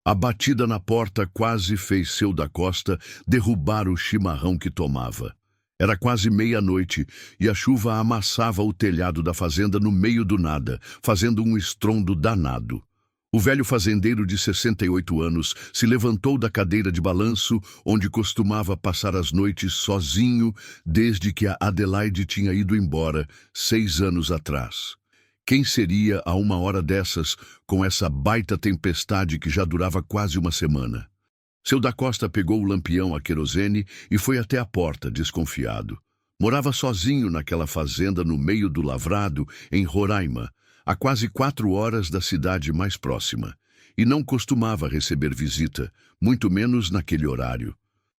A batida na porta quase fez Seu da Costa derrubar o chimarrão que tomava. Era quase meia-noite e a chuva amassava o telhado da fazenda no meio do nada, fazendo um estrondo danado. O velho fazendeiro de 68 anos se levantou da cadeira de balanço, onde costumava passar as noites sozinho desde que a Adelaide tinha ido embora 6 anos atrás. Quem seria a uma hora dessas, com essa baita tempestade que já durava quase uma semana? Seu da Costa pegou o lampião a querosene e foi até a porta, desconfiado. Morava sozinho naquela fazenda no meio do lavrado, em Roraima, a quase 4 horas da cidade mais próxima, e não costumava receber visita, muito menos naquele horário.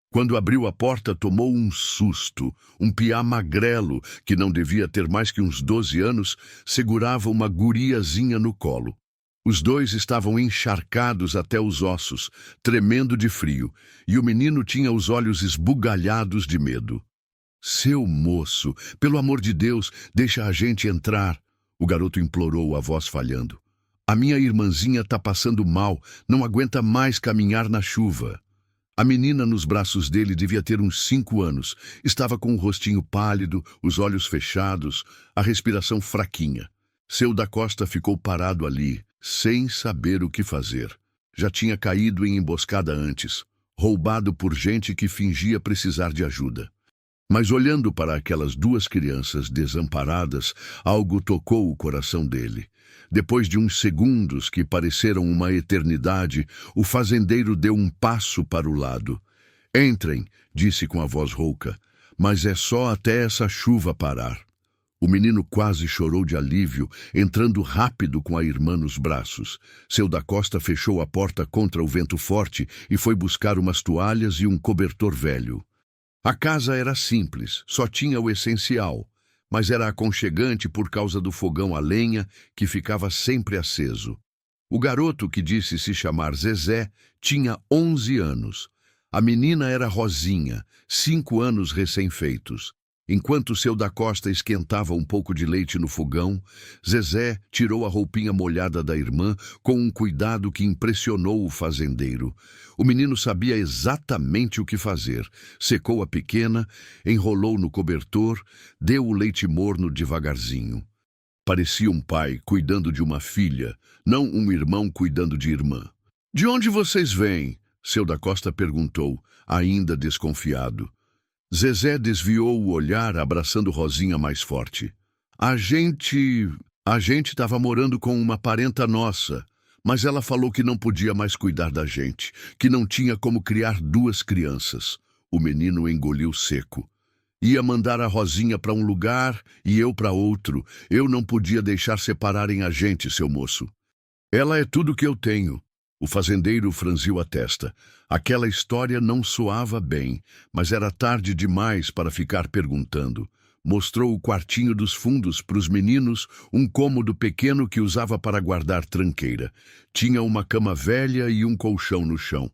Quando abriu a porta, tomou um susto. Um piá magrelo, que não devia ter mais que uns 12 anos, segurava uma guriazinha no colo. Os dois estavam encharcados até os ossos, tremendo de frio, e o menino tinha os olhos esbugalhados de medo. "Seu moço, pelo amor de Deus, deixa a gente entrar", o garoto implorou, a voz falhando. "A minha irmãzinha tá passando mal, não aguenta mais caminhar na chuva." A menina nos braços dele devia ter uns 5 anos. Estava com o rostinho pálido, os olhos fechados, a respiração fraquinha. Seu da Costa ficou parado ali, sem saber o que fazer. Já tinha caído em emboscada antes, roubado por gente que fingia precisar de ajuda. Mas olhando para aquelas 2 crianças desamparadas, algo tocou o coração dele. Depois de uns segundos que pareceram uma eternidade, o fazendeiro deu um passo para o lado. "Entrem", disse com a voz rouca, "mas é só até essa chuva parar." O menino quase chorou de alívio, entrando rápido com a irmã nos braços. Seu da Costa fechou a porta contra o vento forte e foi buscar umas toalhas e um cobertor velho. A casa era simples, só tinha o essencial, mas era aconchegante por causa do fogão a lenha que ficava sempre aceso. O garoto, que disse se chamar Zezé, tinha 11 anos. A menina era Rosinha, 5 anos recém-feitos. Enquanto Seu da Costa esquentava um pouco de leite no fogão, Zezé tirou a roupinha molhada da irmã com um cuidado que impressionou o fazendeiro. O menino sabia exatamente o que fazer. Secou a pequena, enrolou no cobertor, deu o leite morno devagarzinho. Parecia um pai cuidando de uma filha, não um irmão cuidando de irmã. "De onde vocês vêm?" Seu da Costa perguntou, ainda desconfiado. Zezé desviou o olhar, abraçando Rosinha mais forte. A gente estava morando com uma parenta nossa, mas ela falou que não podia mais cuidar da gente, que não tinha como criar 2 crianças." O menino engoliu seco. "Ia mandar a Rosinha para um lugar e eu para outro. Eu não podia deixar separarem a gente, seu moço. Ela é tudo que eu tenho." O fazendeiro franziu a testa. Aquela história não soava bem, mas era tarde demais para ficar perguntando. Mostrou o quartinho dos fundos para os meninos, um cômodo pequeno que usava para guardar tranqueira. Tinha uma cama velha e um colchão no chão.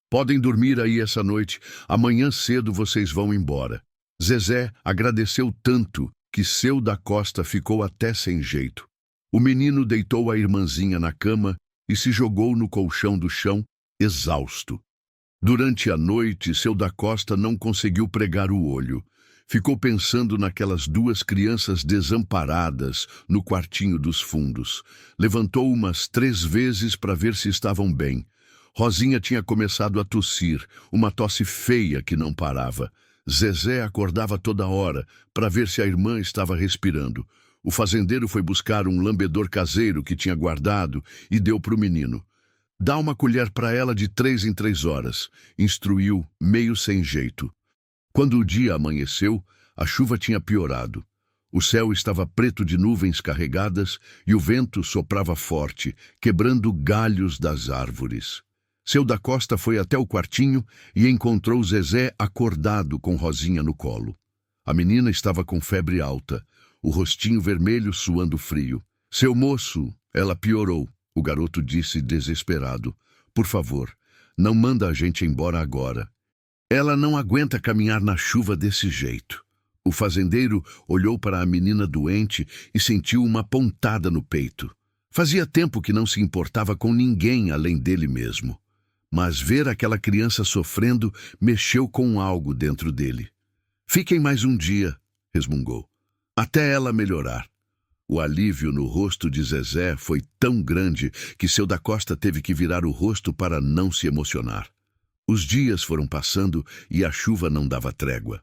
"Podem dormir aí essa noite. Amanhã cedo vocês vão embora." Zezé agradeceu tanto que Seu da Costa ficou até sem jeito. O menino deitou a irmãzinha na cama e se jogou no colchão do chão, exausto. Durante a noite, Seu da Costa não conseguiu pregar o olho. Ficou pensando naquelas 2 crianças desamparadas no quartinho dos fundos. Levantou umas 3 vezes para ver se estavam bem. Rosinha tinha começado a tossir, uma tosse feia que não parava. Zezé acordava toda hora para ver se a irmã estava respirando. O fazendeiro foi buscar um lambedor caseiro que tinha guardado e deu para o menino. "Dá uma colher para ela de 3 em 3 horas", instruiu, meio sem jeito. Quando o dia amanheceu, a chuva tinha piorado. O céu estava preto de nuvens carregadas e o vento soprava forte, quebrando galhos das árvores. Seu da Costa foi até o quartinho e encontrou Zezé acordado com Rosinha no colo. A menina estava com febre alta, o rostinho vermelho suando frio. "Seu moço", ela piorou, o garoto disse desesperado. "Por favor, não manda a gente embora agora. Ela não aguenta caminhar na chuva desse jeito." O fazendeiro olhou para a menina doente e sentiu uma pontada no peito. Fazia tempo que não se importava com ninguém além dele mesmo. Mas ver aquela criança sofrendo mexeu com algo dentro dele. Fiquem mais um dia, resmungou, até ela melhorar. O alívio no rosto de Zezé foi tão grande que seu da Costa teve que virar o rosto para não se emocionar. Os dias foram passando e a chuva não dava trégua.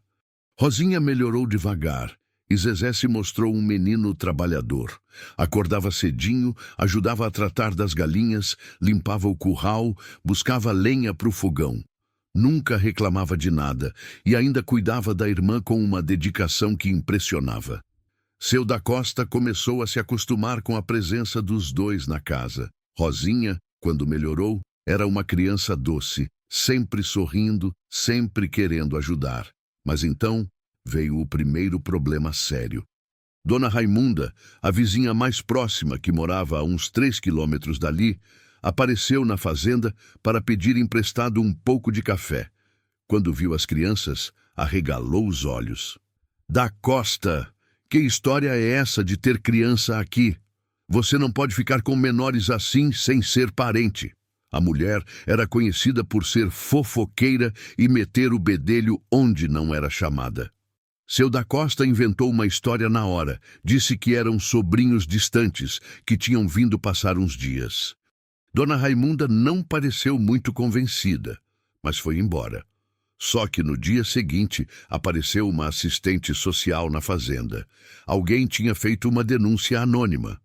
Rosinha melhorou devagar e Zezé se mostrou um menino trabalhador. Acordava cedinho, ajudava a tratar das galinhas, limpava o curral, buscava lenha para o fogão. Nunca reclamava de nada e ainda cuidava da irmã com uma dedicação que impressionava. Seu da Costa começou a se acostumar com a presença dos dois na casa. Rosinha, quando melhorou, era uma criança doce, sempre sorrindo, sempre querendo ajudar. Mas então veio o primeiro problema sério. Dona Raimunda, a vizinha mais próxima que morava a uns 3 quilômetros dali, apareceu na fazenda para pedir emprestado um pouco de café. Quando viu as crianças, arregalou os olhos. Da Costa, que história é essa de ter criança aqui? Você não pode ficar com menores assim sem ser parente. A mulher era conhecida por ser fofoqueira e meter o bedelho onde não era chamada. Seu da Costa inventou uma história na hora. Disse que eram sobrinhos distantes, que tinham vindo passar uns dias. Dona Raimunda não pareceu muito convencida, mas foi embora. Só que no dia seguinte apareceu uma assistente social na fazenda. Alguém tinha feito uma denúncia anônima.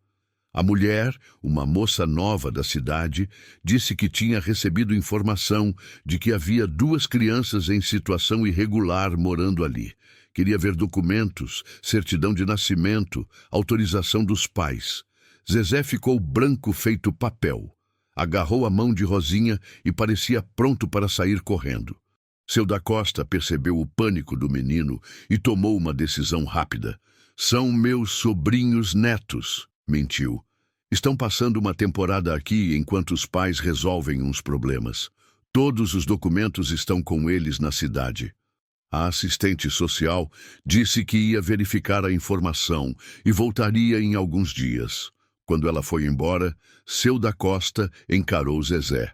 A mulher, uma moça nova da cidade, disse que tinha recebido informação de que havia 2 crianças em situação irregular morando ali. Queria ver documentos, certidão de nascimento, autorização dos pais. Zezé ficou branco feito papel. Agarrou a mão de Rosinha e parecia pronto para sair correndo. Seu da Costa percebeu o pânico do menino e tomou uma decisão rápida. São meus sobrinhos netos, mentiu. Estão passando uma temporada aqui enquanto os pais resolvem uns problemas. Todos os documentos estão com eles na cidade. A assistente social disse que ia verificar a informação e voltaria em alguns dias. Quando ela foi embora, seu da Costa encarou Zezé.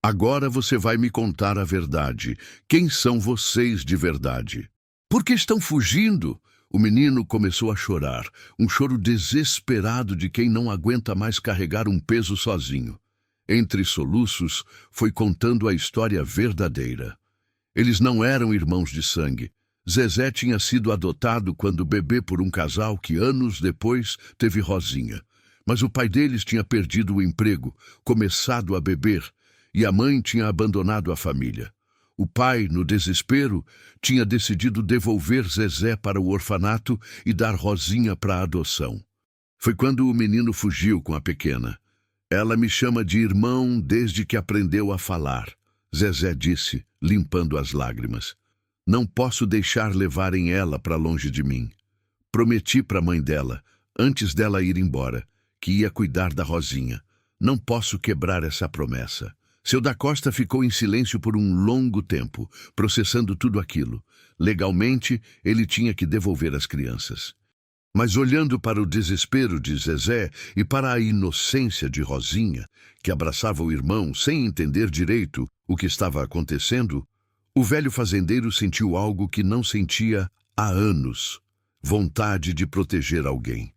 Agora você vai me contar a verdade. Quem são vocês de verdade? Por que estão fugindo? O menino começou a chorar, um choro desesperado de quem não aguenta mais carregar um peso sozinho. Entre soluços, foi contando a história verdadeira. Eles não eram irmãos de sangue. Zezé tinha sido adotado quando bebê por um casal que anos depois teve Rosinha. Mas o pai deles tinha perdido o emprego, começado a beber, e a mãe tinha abandonado a família. O pai, no desespero, tinha decidido devolver Zezé para o orfanato e dar Rosinha para adoção. Foi quando o menino fugiu com a pequena. Ela me chama de irmão desde que aprendeu a falar, Zezé disse, limpando as lágrimas. Não posso deixar levarem ela para longe de mim. Prometi para a mãe dela, antes dela ir embora, que ia cuidar da Rosinha. Não posso quebrar essa promessa. Seu da Costa ficou em silêncio por um longo tempo, processando tudo aquilo. Legalmente, ele tinha que devolver as crianças. Mas olhando para o desespero de Zezé e para a inocência de Rosinha, que abraçava o irmão sem entender direito o que estava acontecendo, o velho fazendeiro sentiu algo que não sentia há anos: vontade de proteger alguém.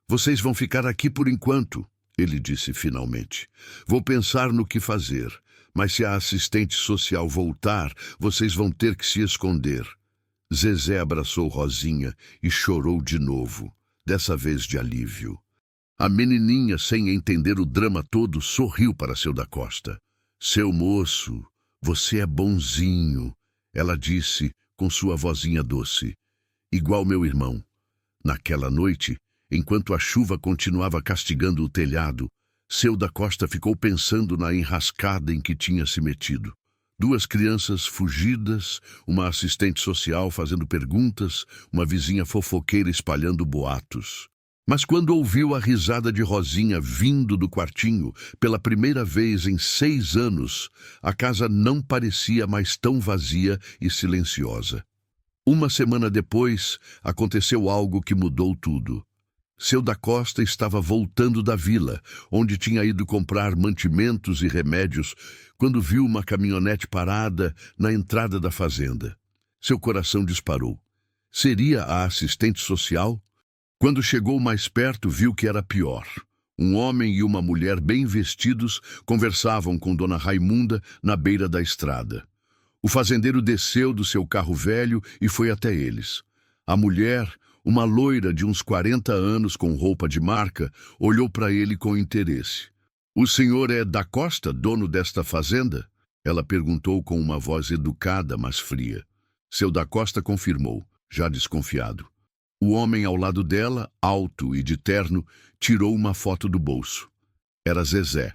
Vocês vão ficar aqui por enquanto, ele disse finalmente. Vou pensar no que fazer, mas se a assistente social voltar, vocês vão ter que se esconder. Zezé abraçou Rosinha e chorou de novo, dessa vez de alívio. A menininha, sem entender o drama todo, sorriu para seu da Costa. Seu moço, você é bonzinho, ela disse com sua vozinha doce. Igual meu irmão. Naquela noite, enquanto a chuva continuava castigando o telhado, seu da Costa ficou pensando na enrascada em que tinha se metido. 2 crianças fugidas, uma assistente social fazendo perguntas, uma vizinha fofoqueira espalhando boatos. Mas quando ouviu a risada de Rosinha vindo do quartinho, pela primeira vez em 6 anos, a casa não parecia mais tão vazia e silenciosa. Uma semana depois, aconteceu algo que mudou tudo. Seu da Costa estava voltando da vila, onde tinha ido comprar mantimentos e remédios, quando viu uma caminhonete parada na entrada da fazenda. Seu coração disparou. Seria a assistente social? Quando chegou mais perto, viu que era pior. Um homem e uma mulher bem vestidos conversavam com Dona Raimunda na beira da estrada. O fazendeiro desceu do seu carro velho e foi até eles. A mulher, uma loira de uns 40 anos com roupa de marca, olhou para ele com interesse. "O senhor é da Costa, dono desta fazenda?" Ela perguntou com uma voz educada, mas fria. Seu da Costa confirmou, já desconfiado. O homem ao lado dela, alto e de terno, tirou uma foto do bolso. Era Zezé.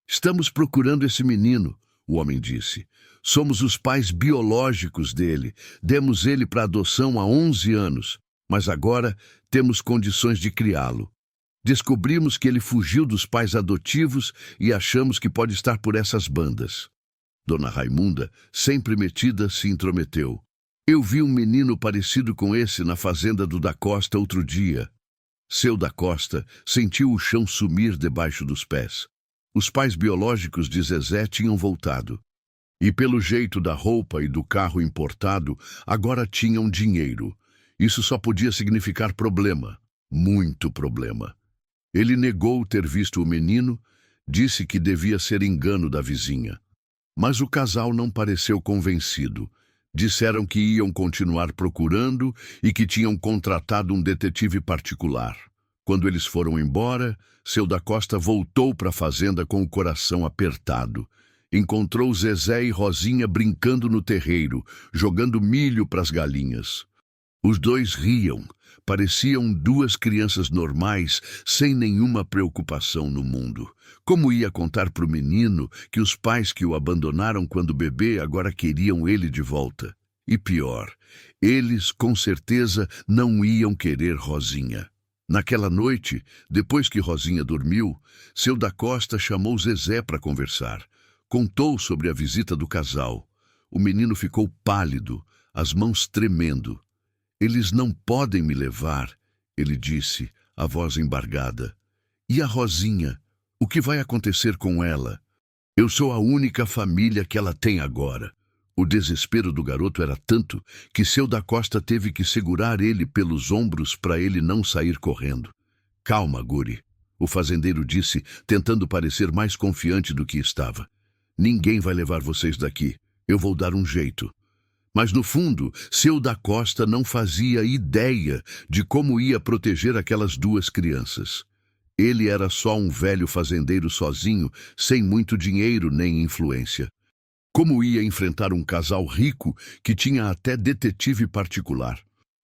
"Estamos procurando esse menino", o homem disse. "Somos os pais biológicos dele. Demos ele para adoção há 11 anos, mas agora temos condições de criá-lo. Descobrimos que ele fugiu dos pais adotivos e achamos que pode estar por essas bandas." Dona Raimunda, sempre metida, se intrometeu. "Eu vi um menino parecido com esse na fazenda do da Costa outro dia." Seu da Costa sentiu o chão sumir debaixo dos pés. Os pais biológicos de Zezé tinham voltado. E pelo jeito da roupa e do carro importado, agora tinham dinheiro. Isso só podia significar problema, muito problema. Ele negou ter visto o menino, disse que devia ser engano da vizinha. Mas o casal não pareceu convencido. Disseram que iam continuar procurando e que tinham contratado um detetive particular. Quando eles foram embora, seu da Costa voltou para a fazenda com o coração apertado. Encontrou Zezé e Rosinha brincando no terreiro, jogando milho para as galinhas. Os dois riam, pareciam duas crianças normais, sem nenhuma preocupação no mundo. Como ia contar para o menino que os pais que o abandonaram quando bebê agora queriam ele de volta? E pior, eles, com certeza, não iam querer Rosinha. Naquela noite, depois que Rosinha dormiu, seu da Costa chamou Zezé para conversar. Contou sobre a visita do casal. O menino ficou pálido, as mãos tremendo. "Eles não podem me levar", ele disse, a voz embargada. "E a Rosinha? O que vai acontecer com ela? Eu sou a única família que ela tem agora." O desespero do garoto era tanto que seu da Costa teve que segurar ele pelos ombros para ele não sair correndo. "Calma, guri", o fazendeiro disse, tentando parecer mais confiante do que estava. "Ninguém vai levar vocês daqui. Eu vou dar um jeito." Mas, no fundo, seu da Costa não fazia ideia de como ia proteger aquelas duas crianças. Ele era só um velho fazendeiro sozinho, sem muito dinheiro nem influência. Como ia enfrentar um casal rico que tinha até detetive particular?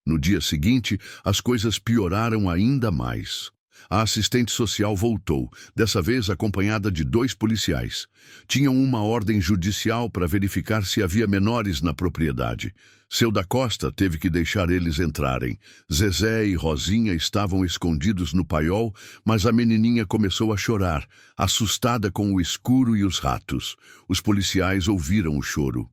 No dia seguinte, as coisas pioraram ainda mais. A assistente social voltou, dessa vez acompanhada de 2 policiais. Tinham uma ordem judicial para verificar se havia menores na propriedade. Seu da Costa teve que deixar eles entrarem. Zezé e Rosinha estavam escondidos no paiol, mas a menininha começou a chorar, assustada com o escuro e os ratos. Os policiais ouviram o choro.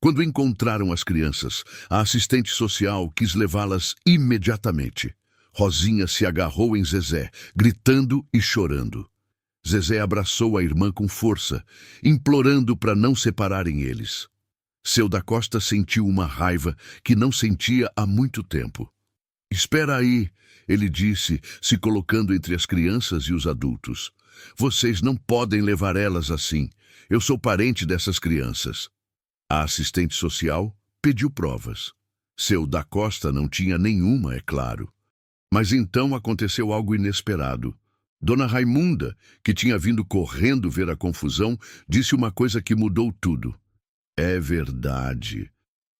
Quando encontraram as crianças, a assistente social quis levá-las imediatamente. Rosinha se agarrou em Zezé, gritando e chorando. Zezé abraçou a irmã com força, implorando para não separarem eles. Seu da Costa sentiu uma raiva que não sentia há muito tempo. "Espera aí", ele disse, se colocando entre as crianças e os adultos. "Vocês não podem levar elas assim. Eu sou parente dessas crianças." A assistente social pediu provas. Seu da Costa não tinha nenhuma, é claro. Mas então aconteceu algo inesperado. Dona Raimunda, que tinha vindo correndo ver a confusão, disse uma coisa que mudou tudo. "É verdade.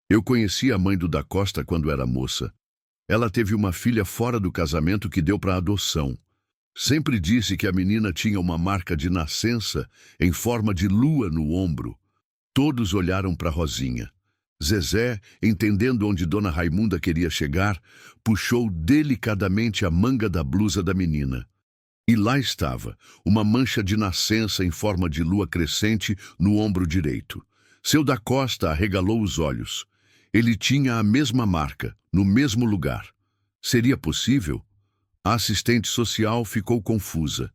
Eu conheci a mãe do da Costa quando era moça. Ela teve uma filha fora do casamento que deu para adoção. Sempre disse que a menina tinha uma marca de nascença em forma de lua no ombro." Todos olharam para Rosinha. Zezé, entendendo onde Dona Raimunda queria chegar, puxou delicadamente a manga da blusa da menina. E lá estava, uma mancha de nascença em forma de lua crescente no ombro direito. Seu da Costa arregalou os olhos. Ele tinha a mesma marca, no mesmo lugar. Seria possível? A assistente social ficou confusa.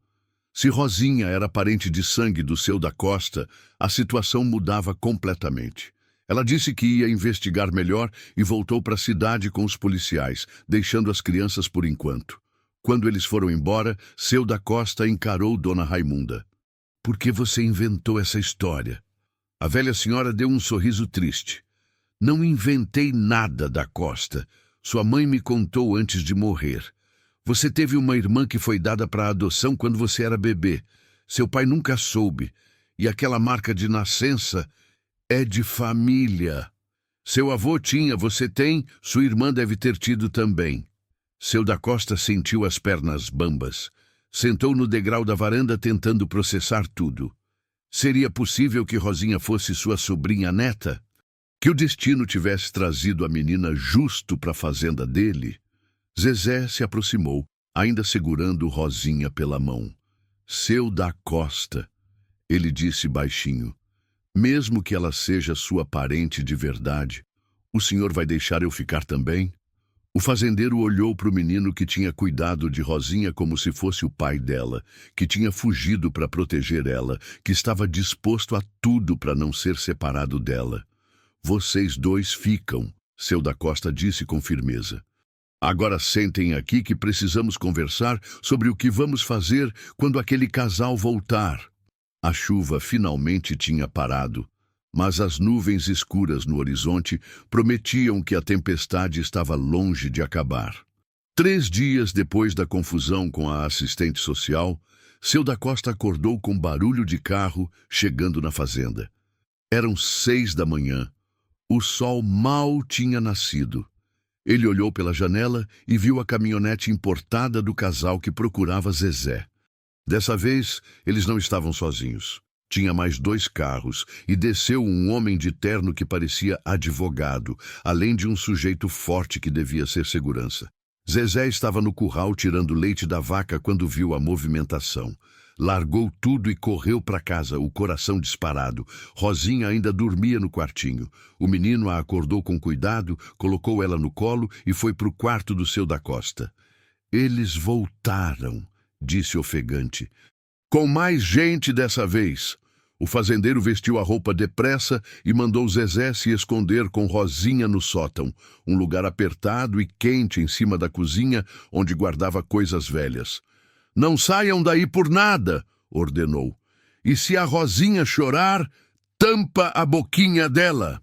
Se Rosinha era parente de sangue do seu da Costa, a situação mudava completamente. Ela disse que ia investigar melhor e voltou para a cidade com os policiais, deixando as crianças por enquanto. Quando eles foram embora, seu da Costa encarou Dona Raimunda. "Por que você inventou essa história?" A velha senhora deu um sorriso triste. "Não inventei nada, da Costa. Sua mãe me contou antes de morrer. Você teve uma irmã que foi dada para adoção quando você era bebê. Seu pai nunca soube. E aquela marca de nascença é de família. Seu avô tinha, você tem, sua irmã deve ter tido também." Seu da Costa sentiu as pernas bambas. Sentou no degrau da varanda tentando processar tudo. Seria possível que Rosinha fosse sua sobrinha neta? Que o destino tivesse trazido a menina justo para a fazenda dele? Zezé se aproximou, ainda segurando Rosinha pela mão. "Seu da Costa", ele disse baixinho, "mesmo que ela seja sua parente de verdade, o senhor vai deixar eu ficar também?" O fazendeiro olhou para o menino que tinha cuidado de Rosinha como se fosse o pai dela, que tinha fugido para proteger ela, que estava disposto a tudo para não ser separado dela. "Vocês dois ficam", seu da Costa disse com firmeza. "Agora sentem aqui que precisamos conversar sobre o que vamos fazer quando aquele casal voltar." A chuva finalmente tinha parado, mas as nuvens escuras no horizonte prometiam que a tempestade estava longe de acabar. 3 dias depois da confusão com a assistente social, seu da Costa acordou com barulho de carro chegando na fazenda. Eram 6 da manhã. O sol mal tinha nascido. Ele olhou pela janela e viu a caminhonete importada do casal que procurava Zezé. Dessa vez, eles não estavam sozinhos. Tinha mais 2 carros e desceu um homem de terno que parecia advogado, além de um sujeito forte que devia ser segurança. Zezé estava no curral tirando leite da vaca quando viu a movimentação. Largou tudo e correu para casa, o coração disparado. Rosinha ainda dormia no quartinho. O menino a acordou com cuidado, colocou ela no colo e foi para o quarto do seu da Costa. "Eles voltaram", disse ofegante. "Com mais gente dessa vez." O fazendeiro vestiu a roupa depressa e mandou Zezé se esconder com Rosinha no sótão, um lugar apertado e quente em cima da cozinha, onde guardava coisas velhas. "Não saiam daí por nada", ordenou. "E se a Rosinha chorar, tampa a boquinha dela."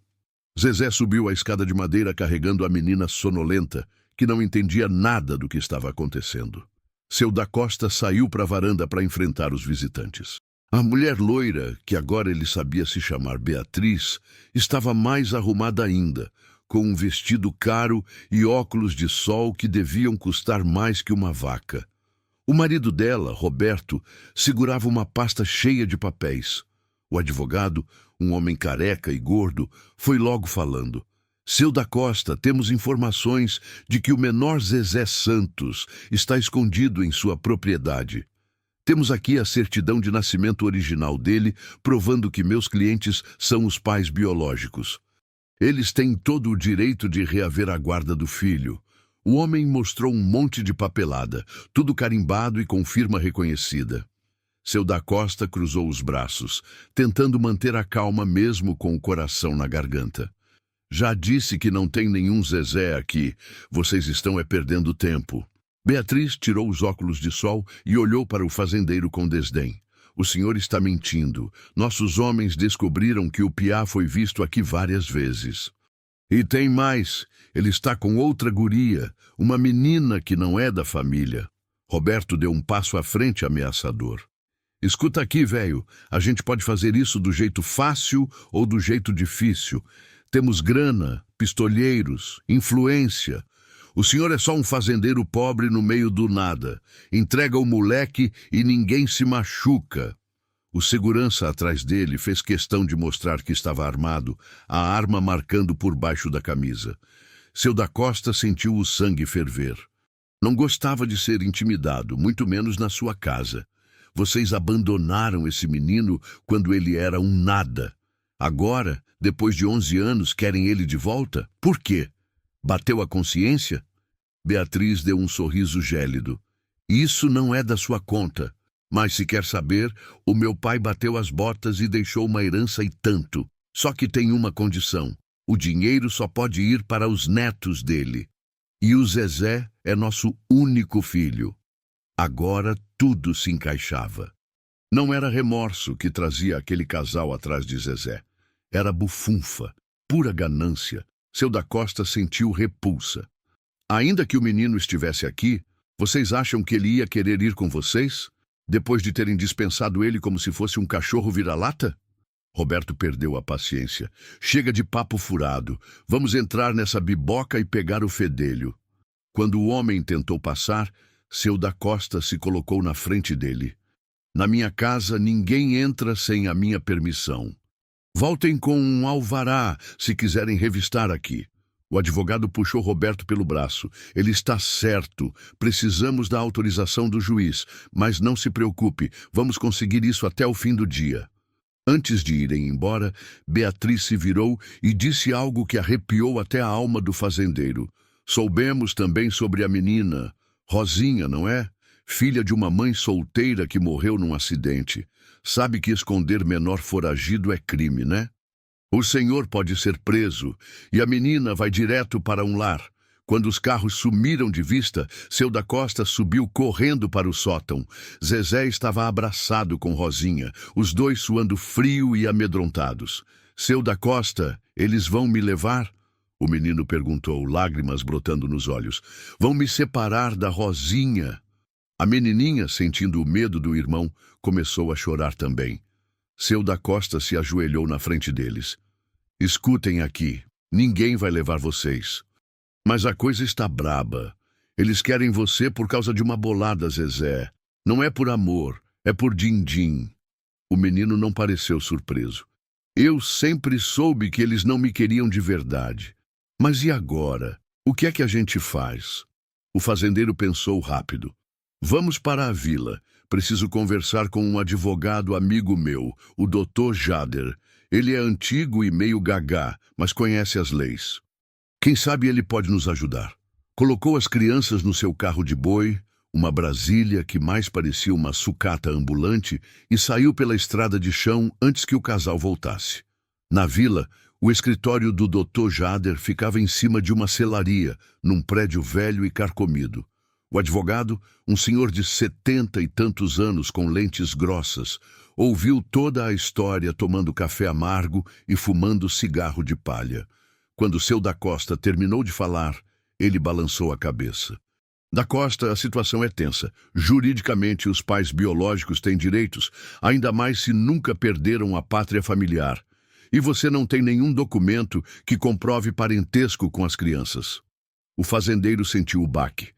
Zezé subiu a escada de madeira carregando a menina sonolenta, que não entendia nada do que estava acontecendo. Seu da Costa saiu para a varanda para enfrentar os visitantes. A mulher loira, que agora ele sabia se chamar Beatriz, estava mais arrumada ainda, com um vestido caro e óculos de sol que deviam custar mais que uma vaca. O marido dela, Roberto, segurava uma pasta cheia de papéis. O advogado, um homem careca e gordo, foi logo falando. "Seu da Costa, temos informações de que o menor Zezé Santos está escondido em sua propriedade. Temos aqui a certidão de nascimento original dele, provando que meus clientes são os pais biológicos. Eles têm todo o direito de reaver a guarda do filho." O homem mostrou um monte de papelada, tudo carimbado e com firma reconhecida. Seu da Costa cruzou os braços, tentando manter a calma mesmo com o coração na garganta. "Já disse que não tem nenhum Zezé aqui. Vocês estão perdendo tempo." Beatriz tirou os óculos de sol e olhou para o fazendeiro com desdém. "O senhor está mentindo. Nossos homens descobriram que o piá foi visto aqui várias vezes. E tem mais. Ele está com outra guria, uma menina que não é da família." Roberto deu um passo à frente ameaçador. "Escuta aqui, velho. A gente pode fazer isso do jeito fácil ou do jeito difícil. Temos grana, pistolheiros, influência. O senhor é só um fazendeiro pobre no meio do nada. Entrega o moleque e ninguém se machuca." O segurança atrás dele fez questão de mostrar que estava armado, a arma marcando por baixo da camisa. Seu da Costa sentiu o sangue ferver. Não gostava de ser intimidado, muito menos na sua casa. Vocês abandonaram esse menino quando ele era um nada. Agora, depois de 11 anos, querem ele de volta? Por quê? Bateu a consciência? Beatriz deu um sorriso gélido. Isso não é da sua conta. Mas se quer saber, o meu pai bateu as botas e deixou uma herança e tanto. Só que tem uma condição. O dinheiro só pode ir para os netos dele. E o Zezé é nosso único filho. Agora tudo se encaixava. Não era remorso que trazia aquele casal atrás de Zezé. Era bufunfa, pura ganância. Seu da Costa sentiu repulsa. Ainda que o menino estivesse aqui, vocês acham que ele ia querer ir com vocês? Depois de terem dispensado ele como se fosse um cachorro vira-lata? Roberto perdeu a paciência. Chega de papo furado. Vamos entrar nessa biboca e pegar o fedelho. Quando o homem tentou passar, seu da Costa se colocou na frente dele. Na minha casa, ninguém entra sem a minha permissão. Voltem com um alvará, se quiserem revistar aqui. O advogado puxou Roberto pelo braço. Ele está certo. Precisamos da autorização do juiz. Mas não se preocupe, vamos conseguir isso até o fim do dia. Antes de irem embora, Beatriz se virou e disse algo que arrepiou até a alma do fazendeiro. Soubemos também sobre a menina, Rosinha, não é? Filha de uma mãe solteira que morreu num acidente. Sabe que esconder menor foragido é crime, né? O senhor pode ser preso e a menina vai direto para um lar. Quando os carros sumiram de vista, seu da Costa subiu correndo para o sótão. Zezé estava abraçado com Rosinha, os dois suando frio e amedrontados. Seu da Costa, eles vão me levar? O menino perguntou, lágrimas brotando nos olhos. Vão me separar da Rosinha. A menininha, sentindo o medo do irmão, começou a chorar também. Seu da Costa se ajoelhou na frente deles. Escutem aqui, ninguém vai levar vocês. Mas a coisa está braba. Eles querem você por causa de uma bolada, Zezé. Não é por amor, é por din-din. O menino não pareceu surpreso. Eu sempre soube que eles não me queriam de verdade. Mas e agora? O que é que a gente faz? O fazendeiro pensou rápido. Vamos para a vila. Preciso conversar com um advogado amigo meu, o Dr. Jader. Ele é antigo e meio gagá, mas conhece as leis. Quem sabe ele pode nos ajudar. Colocou as crianças no seu carro de boi, uma Brasília que mais parecia uma sucata ambulante, e saiu pela estrada de chão antes que o casal voltasse. Na vila, o escritório do Dr. Jader ficava em cima de uma selaria, num prédio velho e carcomido. O advogado, um senhor de 70 e tantos anos com lentes grossas, ouviu toda a história tomando café amargo e fumando cigarro de palha. Quando seu da Costa terminou de falar, ele balançou a cabeça. Da Costa, a situação é tensa. Juridicamente, os pais biológicos têm direitos, ainda mais se nunca perderam a pátria familiar. E você não tem nenhum documento que comprove parentesco com as crianças. O fazendeiro sentiu o baque.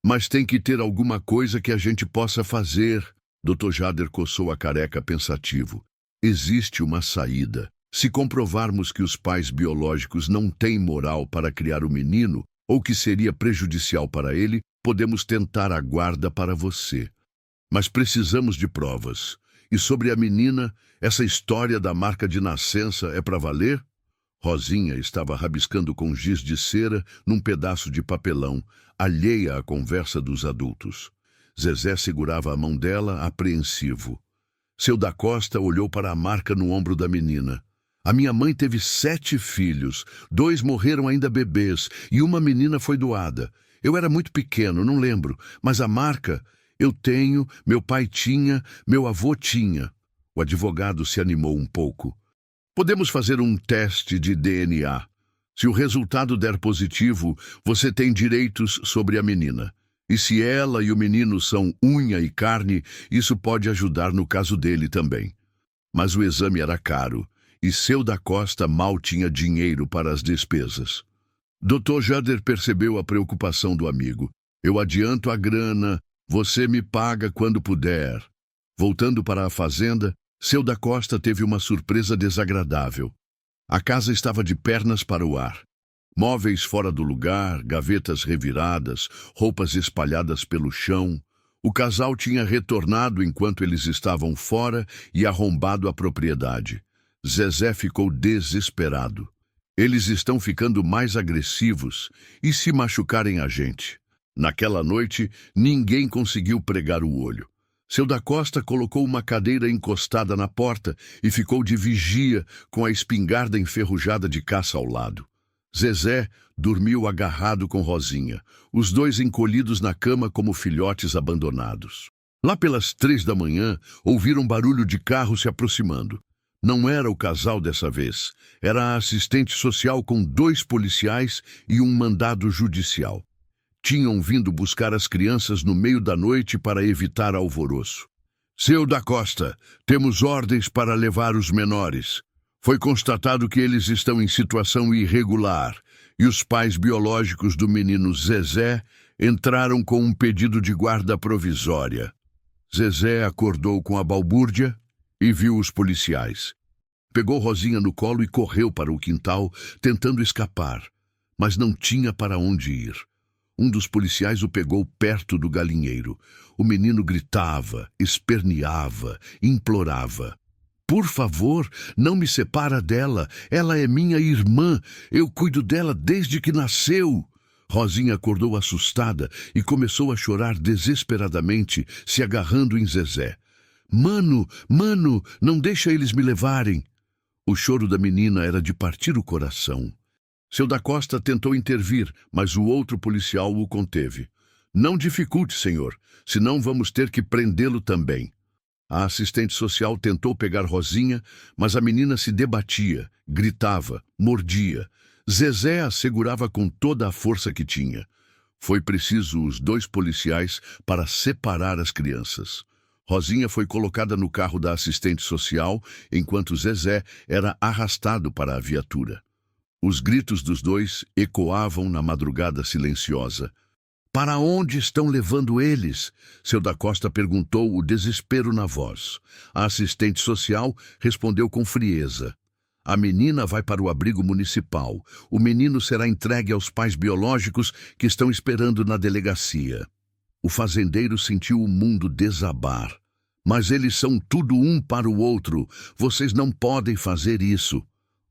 Mas tem que ter alguma coisa que a gente possa fazer. Dr. Jader coçou a careca pensativo. Existe uma saída. Se comprovarmos que os pais biológicos não têm moral para criar o menino, ou que seria prejudicial para ele, podemos tentar a guarda para você. Mas precisamos de provas. E sobre a menina, essa história da marca de nascença é para valer? Rosinha estava rabiscando com giz de cera num pedaço de papelão, alheia à conversa dos adultos. Zezé segurava a mão dela, apreensivo. Seu da Costa olhou para a marca no ombro da menina. A minha mãe teve 7 filhos, 2 morreram ainda bebês e uma menina foi doada. Eu era muito pequeno, não lembro, mas a marca eu tenho, meu pai tinha, meu avô tinha. O advogado se animou um pouco. Podemos fazer um teste de DNA. Se o resultado der positivo, você tem direitos sobre a menina. E se ela e o menino são unha e carne, isso pode ajudar no caso dele também. Mas o exame era caro. E seu da Costa mal tinha dinheiro para as despesas. Dr. Jader percebeu a preocupação do amigo. Eu adianto a grana, você me paga quando puder. Voltando para a fazenda, seu da Costa teve uma surpresa desagradável. A casa estava de pernas para o ar. Móveis fora do lugar, gavetas reviradas, roupas espalhadas pelo chão. O casal tinha retornado enquanto eles estavam fora e arrombado a propriedade. Zezé ficou desesperado. Eles estão ficando mais agressivos e se machucarem a gente. Naquela noite, ninguém conseguiu pregar o olho. Seu da Costa colocou uma cadeira encostada na porta e ficou de vigia com a espingarda enferrujada de caça ao lado. Zezé dormiu agarrado com Rosinha, os dois encolhidos na cama como filhotes abandonados. Lá pelas 3 da manhã, ouviram barulho de carro se aproximando. Não era o casal dessa vez. Era a assistente social com 2 policiais e um mandado judicial. Tinham vindo buscar as crianças no meio da noite para evitar alvoroço. Seu da Costa, temos ordens para levar os menores. Foi constatado que eles estão em situação irregular e os pais biológicos do menino Zezé entraram com um pedido de guarda provisória. Zezé acordou com a balbúrdia e viu os policiais. Pegou Rosinha no colo e correu para o quintal, tentando escapar, mas não tinha para onde ir. Um dos policiais o pegou perto do galinheiro. O menino gritava, esperneava, implorava. Por favor, não me separa dela. Ela é minha irmã. Eu cuido dela desde que nasceu. Rosinha acordou assustada e começou a chorar desesperadamente, se agarrando em Zezé. Mano, não deixa eles me levarem. O choro da menina era de partir o coração. Seu da Costa tentou intervir, mas o outro policial o conteve. Não dificulte, senhor, senão vamos ter que prendê-lo também. A assistente social tentou pegar Rosinha, mas a menina se debatia, gritava, mordia. Zezé a segurava com toda a força que tinha. Foi preciso os 2 policiais para separar as crianças. Rosinha foi colocada no carro da assistente social, enquanto Zezé era arrastado para a viatura. Os gritos dos 2 ecoavam na madrugada silenciosa. Para onde estão levando eles? Seu da Costa perguntou, o desespero na voz. A assistente social respondeu com frieza. A menina vai para o abrigo municipal. O menino será entregue aos pais biológicos que estão esperando na delegacia. O fazendeiro sentiu o mundo desabar. Mas eles são tudo um para o outro. Vocês não podem fazer isso.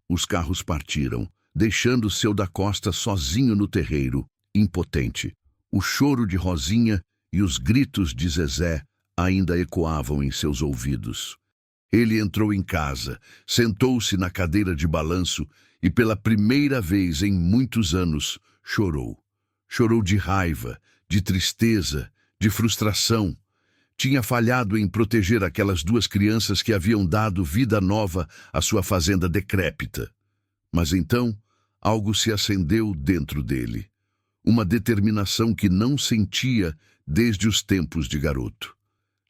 Os carros partiram, deixando seu da Costa sozinho no terreiro, impotente. O choro de Rosinha e os gritos de Zezé ainda ecoavam em seus ouvidos. Ele entrou em casa, sentou-se na cadeira de balanço e, pela primeira vez em muitos anos, chorou. Chorou de raiva, de tristeza, de frustração. Tinha falhado em proteger aquelas 2 crianças que haviam dado vida nova à sua fazenda decrépita. Mas então, algo se acendeu dentro dele. Uma determinação que não sentia desde os tempos de garoto.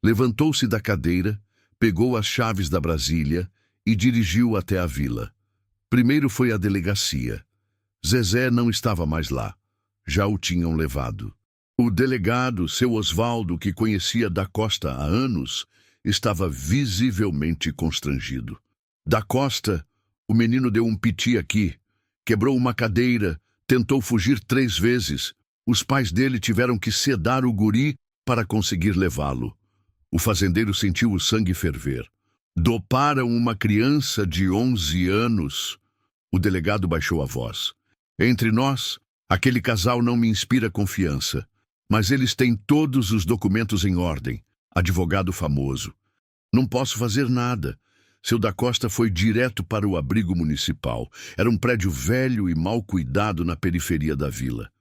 Levantou-se da cadeira, pegou as chaves da Brasília e dirigiu até a vila. Primeiro foi à delegacia. Zezé não estava mais lá. Já o tinham levado. O delegado, seu Osvaldo, que conhecia da Costa há anos, estava visivelmente constrangido. Da Costa, o menino deu um piti aqui, quebrou uma cadeira, tentou fugir 3 vezes. Os pais dele tiveram que sedar o guri para conseguir levá-lo. O fazendeiro sentiu o sangue ferver. Doparam uma criança de 11 anos. O delegado baixou a voz. Entre nós, aquele casal não me inspira confiança. Mas eles têm todos os documentos em ordem. Advogado famoso. Não posso fazer nada. Seu da Costa foi direto para o abrigo municipal. Era um prédio velho e mal cuidado na periferia da vila.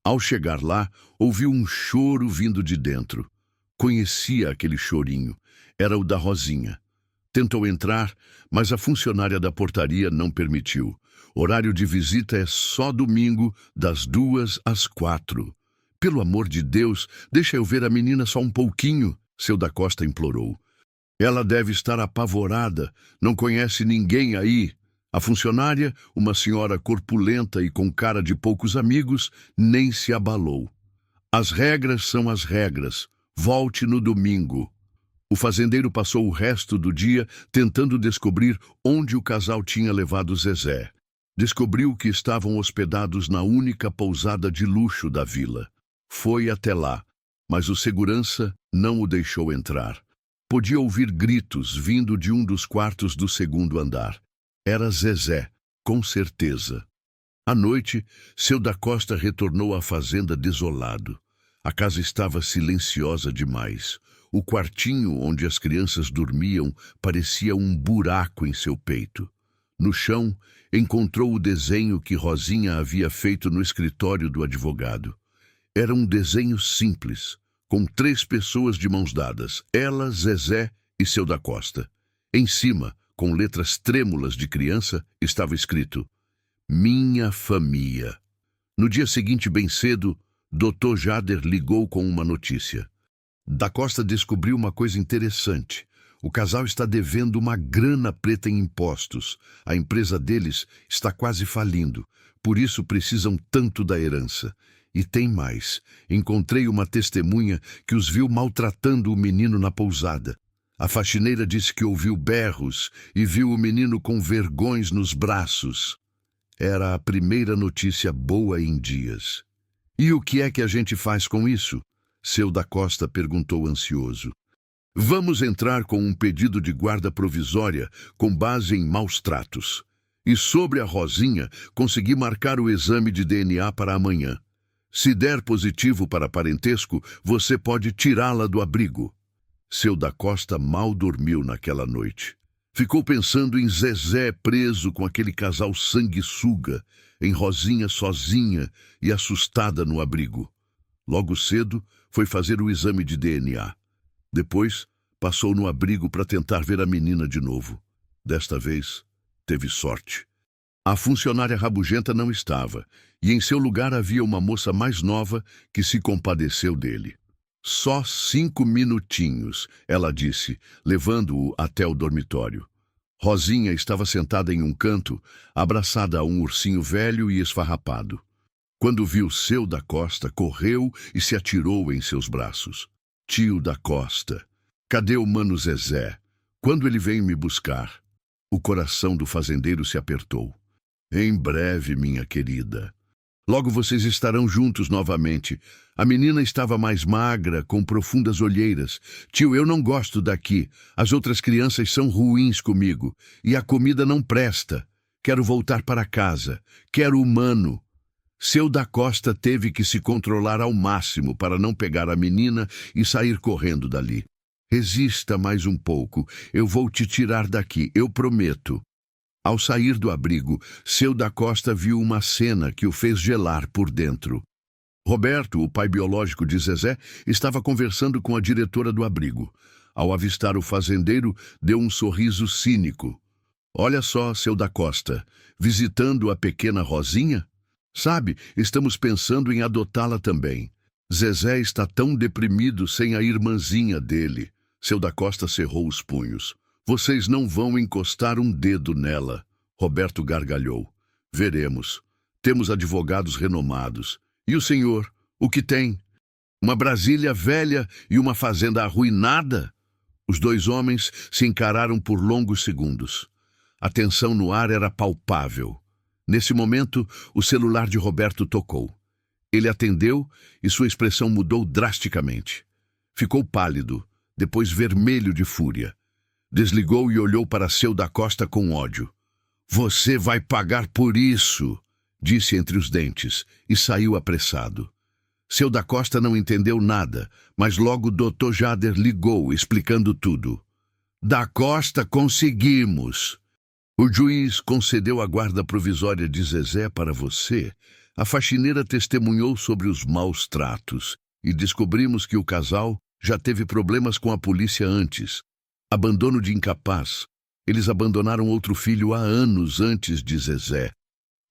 Ao chegar lá, ouviu um choro vindo de dentro. Conhecia aquele chorinho. Era o da Rosinha. Tentou entrar, mas a funcionária da portaria não permitiu. Horário de visita é só domingo, das 2 às 4. Pelo amor de Deus, deixa eu ver a menina só um pouquinho, seu da Costa implorou. Ela deve estar apavorada, não conhece ninguém aí. A funcionária, uma senhora corpulenta e com cara de poucos amigos, nem se abalou. As regras são as regras. Volte no domingo. O fazendeiro passou o resto do dia tentando descobrir onde o casal tinha levado Zezé. Descobriu que estavam hospedados na única pousada de luxo da vila. Foi até lá, mas o segurança não o deixou entrar. Podia ouvir gritos vindo de um dos quartos do 2º andar. Era Zezé, com certeza. À noite, seu da Costa retornou à fazenda desolado. A casa estava silenciosa demais. O quartinho onde as crianças dormiam parecia um buraco em seu peito. No chão, encontrou o desenho que Rosinha havia feito no escritório do advogado. Era um desenho simples, com 3 pessoas de mãos dadas, ela, Zezé e seu da Costa. Em cima, com letras trêmulas de criança, estava escrito: Minha família. No dia seguinte, bem cedo, Dr. Jader ligou com uma notícia. Da Costa descobriu uma coisa interessante. O casal está devendo uma grana preta em impostos. A empresa deles está quase falindo. Por isso precisam tanto da herança. E tem mais. Encontrei uma testemunha que os viu maltratando o menino na pousada. A faxineira disse que ouviu berros e viu o menino com vergões nos braços. Era a primeira notícia boa em dias. E o que é que a gente faz com isso? Seu da Costa perguntou ansioso. Vamos entrar com um pedido de guarda provisória com base em maus tratos. E sobre a Rosinha, consegui marcar o exame de DNA para amanhã. Se der positivo para parentesco, você pode tirá-la do abrigo. Seu da Costa mal dormiu naquela noite. Ficou pensando em Zezé preso com aquele casal sanguessuga, em Rosinha sozinha e assustada no abrigo. Logo cedo, foi fazer o exame de DNA. Depois, passou no abrigo para tentar ver a menina de novo. Desta vez, teve sorte. A funcionária rabugenta não estava, e em seu lugar havia uma moça mais nova que se compadeceu dele. Só 5 minutinhos, ela disse, levando-o até o dormitório. Rosinha estava sentada em um canto, abraçada a um ursinho velho e esfarrapado. Quando viu seu da Costa, correu e se atirou em seus braços. Tio da Costa, cadê o mano Zezé? Quando ele vem me buscar? O coração do fazendeiro se apertou. Em breve, minha querida. Logo vocês estarão juntos novamente. A menina estava mais magra, com profundas olheiras. Tio, eu não gosto daqui. As outras crianças são ruins comigo. E a comida não presta. Quero voltar para casa. Quero o mano. Seu da Costa teve que se controlar ao máximo para não pegar a menina e sair correndo dali. Resista mais um pouco. Eu vou te tirar daqui, eu prometo. Ao sair do abrigo, seu da Costa viu uma cena que o fez gelar por dentro. Roberto, o pai biológico de Zezé, estava conversando com a diretora do abrigo. Ao avistar o fazendeiro, deu um sorriso cínico. Olha só, seu da Costa, visitando a pequena Rosinha? Sabe, estamos pensando em adotá-la também. Zezé está tão deprimido sem a irmãzinha dele. Seu da Costa cerrou os punhos. Vocês não vão encostar um dedo nela. Roberto gargalhou. Veremos. Temos advogados renomados. E o senhor? O que tem? Uma Brasília velha e uma fazenda arruinada? Os 2 homens se encararam por longos segundos. A tensão no ar era palpável. Nesse momento, o celular de Roberto tocou. Ele atendeu e sua expressão mudou drasticamente. Ficou pálido, depois vermelho de fúria. Desligou e olhou para seu da Costa com ódio. Você vai pagar por isso, disse entre os dentes, e saiu apressado. Seu da Costa não entendeu nada, mas logo Dr. Jader ligou, explicando tudo. Da Costa, conseguimos. O juiz concedeu a guarda provisória de Zezé para você. A faxineira testemunhou sobre os maus tratos e descobrimos que o casal já teve problemas com a polícia antes. Abandono de incapaz. Eles abandonaram outro filho há anos antes de Zezé.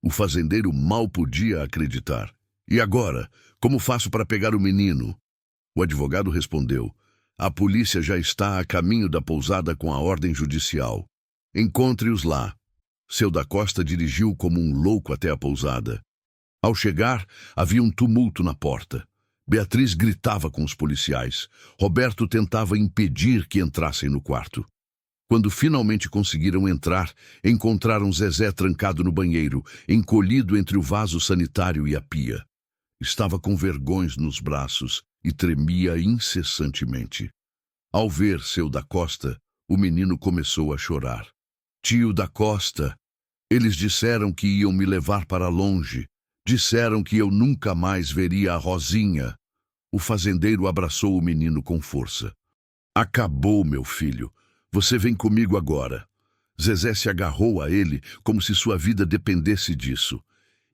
O fazendeiro mal podia acreditar. E agora, como faço para pegar o menino? O advogado respondeu. A polícia já está a caminho da pousada com a ordem judicial. Encontre-os lá. Seu da Costa dirigiu como um louco até a pousada. Ao chegar, havia um tumulto na porta. Beatriz gritava com os policiais. Roberto tentava impedir que entrassem no quarto. Quando finalmente conseguiram entrar, encontraram Zezé trancado no banheiro, encolhido entre o vaso sanitário e a pia. Estava com vergões nos braços e tremia incessantemente. Ao ver seu da Costa, o menino começou a chorar. Tio da Costa, eles disseram que iam me levar para longe. Disseram que eu nunca mais veria a Rosinha. O fazendeiro abraçou o menino com força. Acabou, meu filho. Você vem comigo agora. Zezé se agarrou a ele como se sua vida dependesse disso.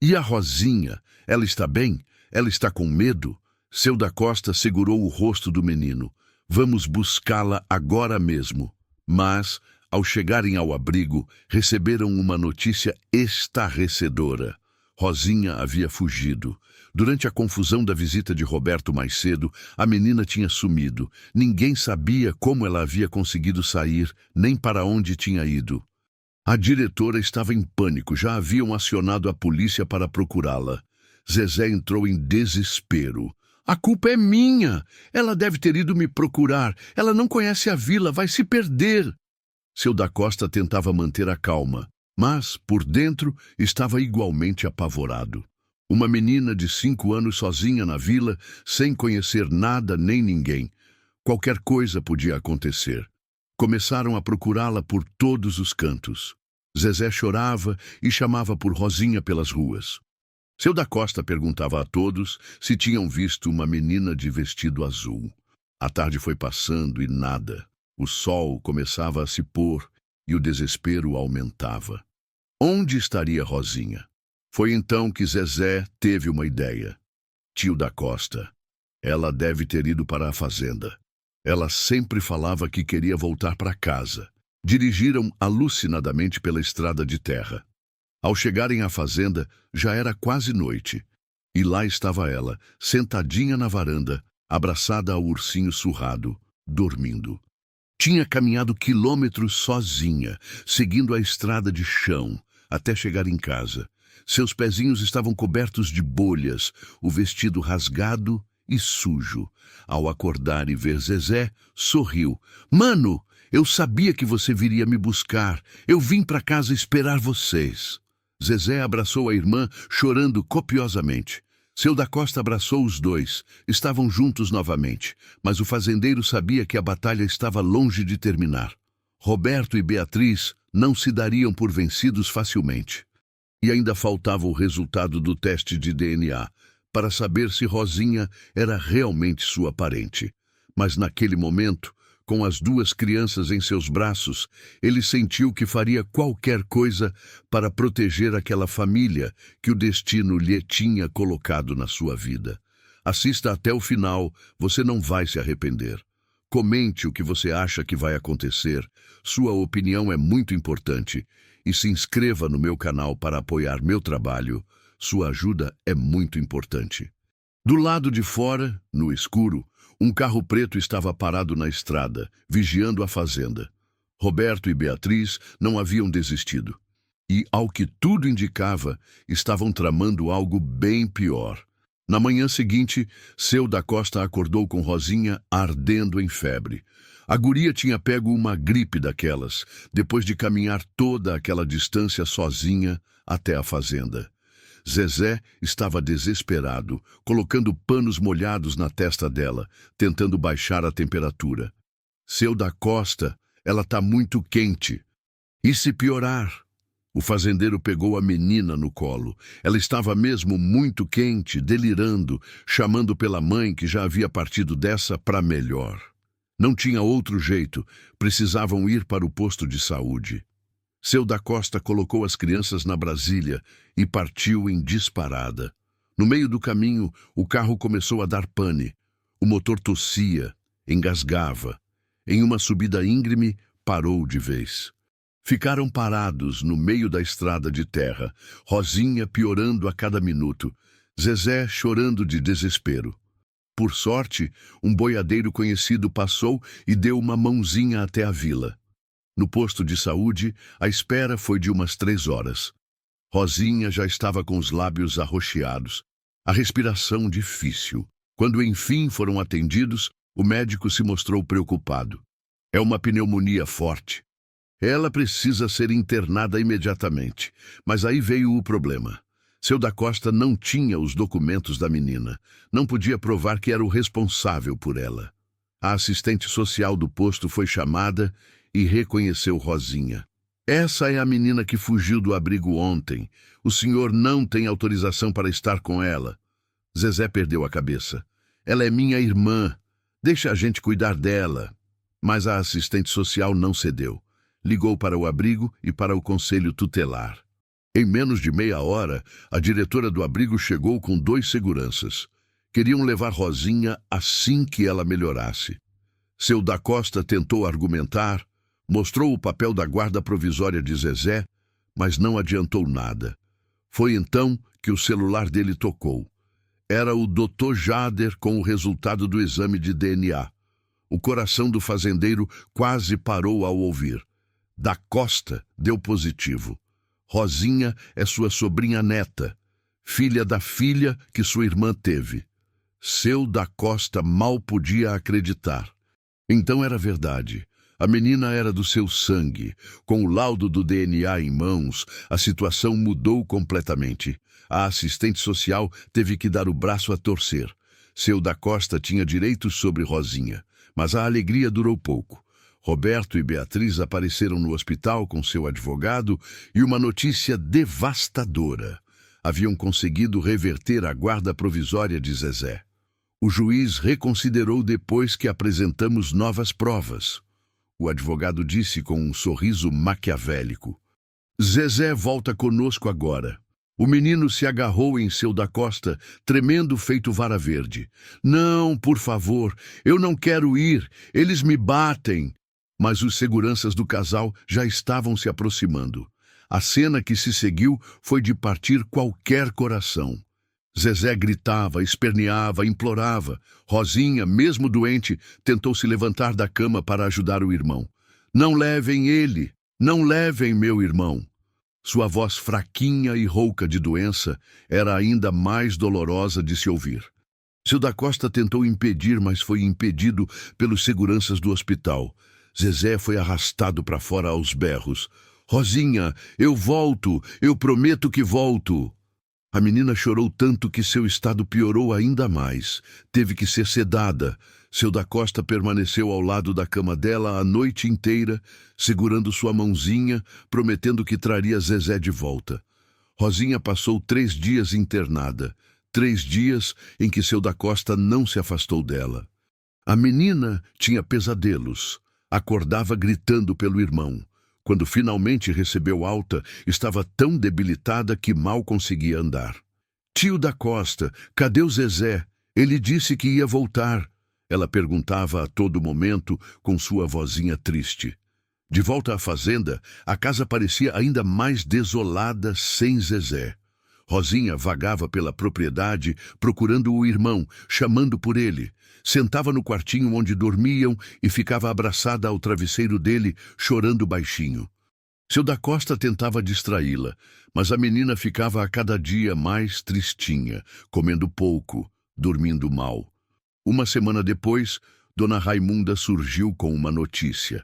E a Rosinha? Ela está bem? Ela está com medo? Seu da Costa segurou o rosto do menino. Vamos buscá-la agora mesmo. Mas, ao chegarem ao abrigo, receberam uma notícia estarrecedora. Rosinha havia fugido. Durante a confusão da visita de Roberto mais cedo, a menina tinha sumido. Ninguém sabia como ela havia conseguido sair, nem para onde tinha ido. A diretora estava em pânico, já haviam acionado a polícia para procurá-la. Zezé entrou em desespero. A culpa é minha! Ela deve ter ido me procurar. Ela não conhece a vila, vai se perder. Seu da Costa tentava manter a calma, mas, por dentro, estava igualmente apavorado. Uma menina de 5 anos sozinha na vila, sem conhecer nada nem ninguém. Qualquer coisa podia acontecer. Começaram a procurá-la por todos os cantos. Zezé chorava e chamava por Rosinha pelas ruas. Seu da Costa perguntava a todos se tinham visto uma menina de vestido azul. A tarde foi passando e nada. O sol começava a se pôr e o desespero aumentava. Onde estaria Rosinha? Foi então que Zezé teve uma ideia. Tio da Costa. Ela deve ter ido para a fazenda. Ela sempre falava que queria voltar para casa. Dirigiram alucinadamente pela estrada de terra. Ao chegarem à fazenda, já era quase noite. E lá estava ela, sentadinha na varanda, abraçada ao ursinho surrado, dormindo. Tinha caminhado quilômetros sozinha, seguindo a estrada de chão, até chegar em casa. Seus pezinhos estavam cobertos de bolhas, o vestido rasgado e sujo. Ao acordar e ver Zezé, sorriu. Mano, eu sabia que você viria me buscar. Eu vim para casa esperar vocês. Zezé abraçou a irmã, chorando copiosamente. Seu da Costa abraçou os dois. Estavam juntos novamente, mas o fazendeiro sabia que a batalha estava longe de terminar. Roberto e Beatriz não se dariam por vencidos facilmente. E ainda faltava o resultado do teste de DNA, para saber se Rosinha era realmente sua parente. Mas naquele momento, com as 2 crianças em seus braços, ele sentiu que faria qualquer coisa para proteger aquela família que o destino lhe tinha colocado na sua vida. Assista até o final, você não vai se arrepender. Comente o que você acha que vai acontecer. Sua opinião é muito importante. E se inscreva no meu canal para apoiar meu trabalho. Sua ajuda é muito importante. Do lado de fora, no escuro, um carro preto estava parado na estrada, vigiando a fazenda. Roberto e Beatriz não haviam desistido. E, ao que tudo indicava, estavam tramando algo bem pior. Na manhã seguinte, Seu da Costa acordou com Rosinha ardendo em febre. A guria tinha pego uma gripe daquelas, depois de caminhar toda aquela distância sozinha até a fazenda. Zezé estava desesperado, colocando panos molhados na testa dela, tentando baixar a temperatura. Seu da Costa, ela tá muito quente. E se piorar? O fazendeiro pegou a menina no colo. Ela estava mesmo muito quente, delirando, chamando pela mãe que já havia partido dessa para melhor. Não tinha outro jeito, precisavam ir para o posto de saúde. Seu da Costa colocou as crianças na Brasília e partiu em disparada. No meio do caminho, o carro começou a dar pane. O motor tossia, engasgava. Em uma subida íngreme, parou de vez. Ficaram parados no meio da estrada de terra, Rosinha piorando a cada minuto, Zezé chorando de desespero. Por sorte, um boiadeiro conhecido passou e deu uma mãozinha até a vila. No posto de saúde, a espera foi de umas 3 horas. Rosinha já estava com os lábios arroxeados, a respiração difícil. Quando enfim foram atendidos, o médico se mostrou preocupado. É uma pneumonia forte. Ela precisa ser internada imediatamente. Mas aí veio o problema. Seu da Costa não tinha os documentos da menina. Não podia provar que era o responsável por ela. A assistente social do posto foi chamada e reconheceu Rosinha. Essa é a menina que fugiu do abrigo ontem. O senhor não tem autorização para estar com ela. Zezé perdeu a cabeça. Ela é minha irmã. Deixa a gente cuidar dela. Mas a assistente social não cedeu. Ligou para o abrigo e para o conselho tutelar. Em menos de meia hora, a diretora do abrigo chegou com 2 seguranças. Queriam levar Rosinha assim que ela melhorasse. Seu da Costa tentou argumentar, mostrou o papel da guarda provisória de Zezé, mas não adiantou nada. Foi então que o celular dele tocou. Era o Dr. Jader com o resultado do exame de DNA. O coração do fazendeiro quase parou ao ouvir. Da Costa deu positivo. Rosinha é sua sobrinha neta, filha da filha que sua irmã teve. Seu da Costa mal podia acreditar. Então era verdade. A menina era do seu sangue. Com o laudo do DNA em mãos, a situação mudou completamente. A assistente social teve que dar o braço a torcer. Seu da Costa tinha direitos sobre Rosinha, mas a alegria durou pouco. Roberto e Beatriz apareceram no hospital com seu advogado e uma notícia devastadora. Haviam conseguido reverter a guarda provisória de Zezé. O juiz reconsiderou depois que apresentamos novas provas. O advogado disse com um sorriso maquiavélico: Zezé volta conosco agora. O menino se agarrou em seu da Costa, tremendo feito vara verde. Não, por favor, eu não quero ir, eles me batem. Mas os seguranças do casal já estavam se aproximando. A cena que se seguiu foi de partir qualquer coração. Zezé gritava, esperneava, implorava. Rosinha, mesmo doente, tentou se levantar da cama para ajudar o irmão. Não levem ele, não levem meu irmão. Sua voz fraquinha e rouca de doença era ainda mais dolorosa de se ouvir. Seu da Costa tentou impedir, mas foi impedido pelos seguranças do hospital. Zezé foi arrastado para fora aos berros. Rosinha, eu volto, eu prometo que volto. A menina chorou tanto que seu estado piorou ainda mais. Teve que ser sedada. Seu da Costa permaneceu ao lado da cama dela a noite inteira, segurando sua mãozinha, prometendo que traria Zezé de volta. Rosinha passou 3 dias internada. 3 dias em que seu da Costa não se afastou dela. A menina tinha pesadelos. Acordava gritando pelo irmão. Quando finalmente recebeu alta, estava tão debilitada que mal conseguia andar. Tio da Costa, cadê o Zezé? Ele disse que ia voltar. Ela perguntava a todo momento com sua vozinha triste. De volta à fazenda, a casa parecia ainda mais desolada sem Zezé. Rosinha vagava pela propriedade, procurando o irmão, chamando por ele. Sentava no quartinho onde dormiam e ficava abraçada ao travesseiro dele, chorando baixinho. Seu da Costa tentava distraí-la, mas a menina ficava a cada dia mais tristinha, comendo pouco, dormindo mal. Uma semana depois, Dona Raimunda surgiu com uma notícia.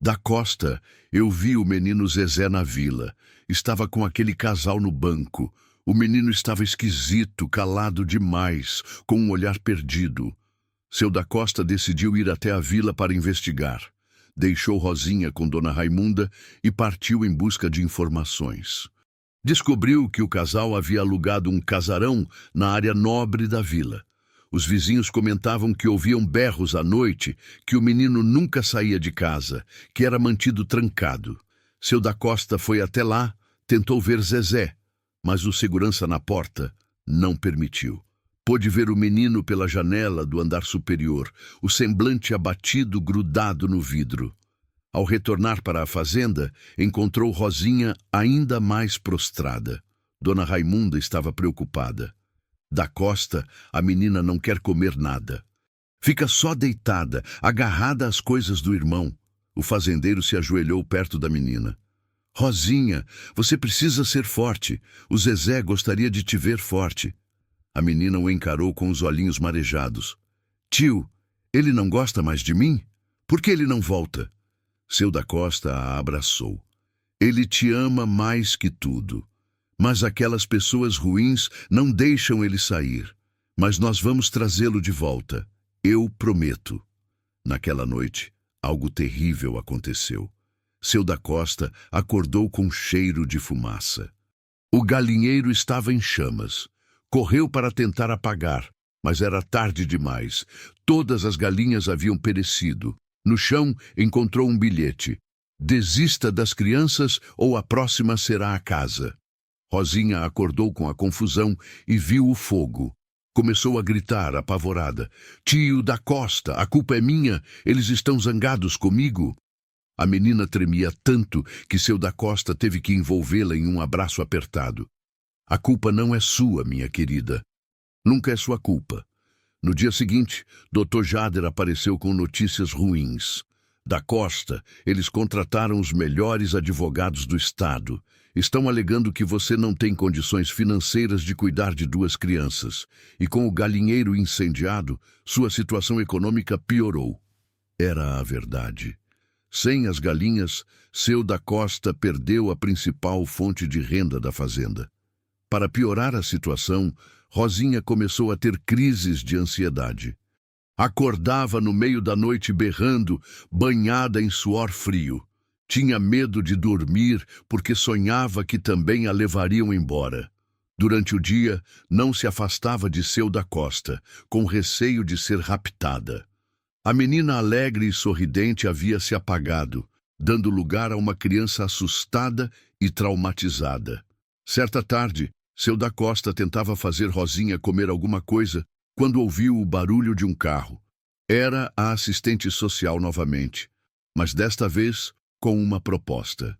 Da Costa, eu vi o menino Zezé na vila. Estava com aquele casal no banco. O menino estava esquisito, calado demais, com um olhar perdido. Seu da Costa decidiu ir até a vila para investigar. Deixou Rosinha com Dona Raimunda e partiu em busca de informações. Descobriu que o casal havia alugado um casarão na área nobre da vila. Os vizinhos comentavam que ouviam berros à noite, que o menino nunca saía de casa, que era mantido trancado. Seu da Costa foi até lá, tentou ver Zezé, mas o segurança na porta não permitiu. Pôde ver o menino pela janela do andar superior, o semblante abatido grudado no vidro. Ao retornar para a fazenda, encontrou Rosinha ainda mais prostrada. Dona Raimunda estava preocupada. Da Costa, a menina não quer comer nada. Fica só deitada, agarrada às coisas do irmão. O fazendeiro se ajoelhou perto da menina. Rosinha, você precisa ser forte. O Zezé gostaria de te ver forte. A menina o encarou com os olhinhos marejados. Tio, ele não gosta mais de mim? Por que ele não volta? Seu da Costa a abraçou. Ele te ama mais que tudo. Mas aquelas pessoas ruins não deixam ele sair. Mas nós vamos trazê-lo de volta. Eu prometo. Naquela noite, algo terrível aconteceu. Seu da Costa acordou com cheiro de fumaça. O galinheiro estava em chamas. Correu para tentar apagar, Mas era tarde demais. Todas as galinhas haviam perecido. No chão encontrou um bilhete. Desista das crianças ou a próxima será a casa. Rosinha acordou com a confusão e viu o fogo. Começou a gritar, apavorada. Tio da Costa, a culpa é minha, eles estão zangados comigo. A menina tremia tanto que seu da Costa teve que envolvê-la em um abraço apertado. A culpa não é sua, minha querida. Nunca é sua culpa. No dia seguinte, Dr. Jader apareceu com notícias ruins. Da Costa, eles contrataram os melhores advogados do estado. Estão alegando que você não tem condições financeiras de cuidar de 2 crianças. E com o galinheiro incendiado, sua situação econômica piorou. Era a verdade. Sem as galinhas, seu da Costa perdeu a principal fonte de renda da fazenda. Para piorar a situação, Rosinha começou a ter crises de ansiedade. Acordava no meio da noite berrando, banhada em suor frio. Tinha medo de dormir porque sonhava que também a levariam embora. Durante o dia, não se afastava de seu da Costa, com receio de ser raptada. A menina alegre e sorridente havia se apagado, dando lugar a uma criança assustada e traumatizada. Certa tarde, seu da Costa tentava fazer Rosinha comer alguma coisa quando ouviu o barulho de um carro. Era a assistente social novamente, mas desta vez com uma proposta.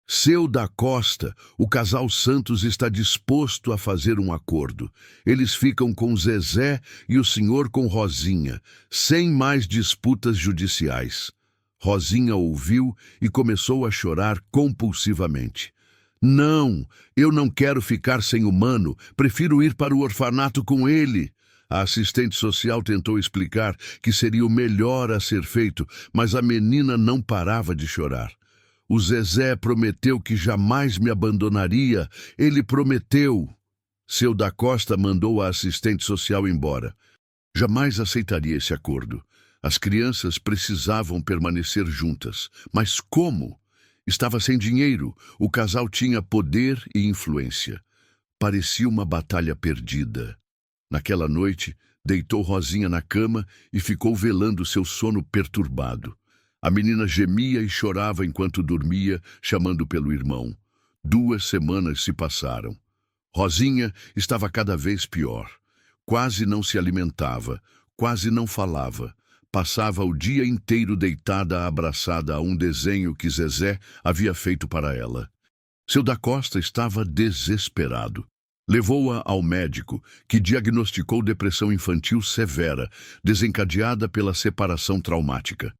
Seu da Costa, o casal Santos está disposto a fazer um acordo. Eles ficam com Zezé e o senhor com Rosinha, sem mais disputas judiciais. Rosinha ouviu e começou a chorar compulsivamente. Não, eu não quero ficar sem o Mano, prefiro ir para o orfanato com ele. A assistente social tentou explicar que seria o melhor a ser feito, mas a menina não parava de chorar. O Zezé prometeu que jamais me abandonaria. Ele prometeu. Seu da Costa mandou a assistente social embora. Jamais aceitaria esse acordo. As crianças precisavam permanecer juntas. Mas como? Estava sem dinheiro. O casal tinha poder e influência. Parecia uma batalha perdida. Naquela noite, deitou Rosinha na cama e ficou velando seu sono perturbado. A menina gemia e chorava enquanto dormia, chamando pelo irmão. 2 semanas se passaram. Rosinha estava cada vez pior. Quase não se alimentava, quase não falava. Passava o dia inteiro deitada abraçada a um desenho que Zezé havia feito para ela. Seu da Costa estava desesperado. Levou-a ao médico, que diagnosticou depressão infantil severa, desencadeada pela separação traumática.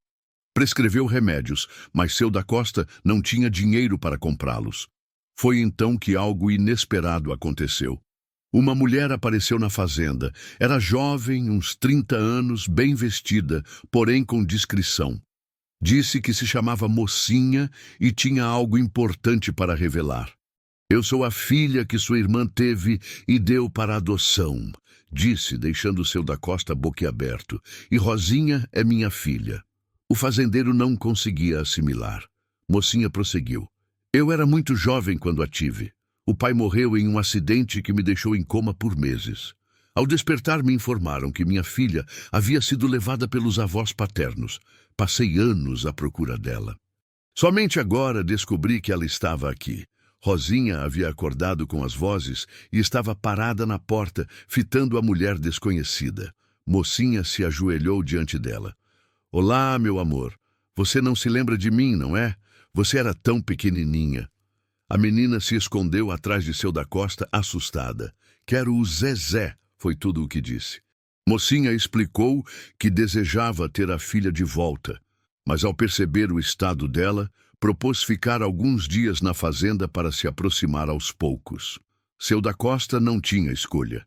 Prescreveu remédios, mas seu da Costa não tinha dinheiro para comprá-los. Foi então que algo inesperado aconteceu. Uma mulher apareceu na fazenda. Era jovem, uns 30 anos, bem vestida, porém com discrição. Disse que se chamava Mocinha e tinha algo importante para revelar. Eu sou a filha que sua irmã teve e deu para adoção, disse, deixando seu da Costa boquiaberto. E Rosinha é minha filha. O fazendeiro não conseguia assimilar. Mocinha prosseguiu. Eu era muito jovem quando a tive. O pai morreu em um acidente que me deixou em coma por meses. Ao despertar, me informaram que minha filha havia sido levada pelos avós paternos. Passei anos à procura dela. Somente agora descobri que ela estava aqui. Rosinha havia acordado com as vozes e estava parada na porta, fitando a mulher desconhecida. Mocinha se ajoelhou diante dela. Olá, meu amor. Você não se lembra de mim, não é? Você era tão pequenininha. A menina se escondeu atrás de seu da Costa, assustada. Quero o Zezé, foi tudo o que disse. Mocinha explicou que desejava ter a filha de volta, mas ao perceber o estado dela, propôs ficar alguns dias na fazenda para se aproximar aos poucos. Seu da Costa não tinha escolha.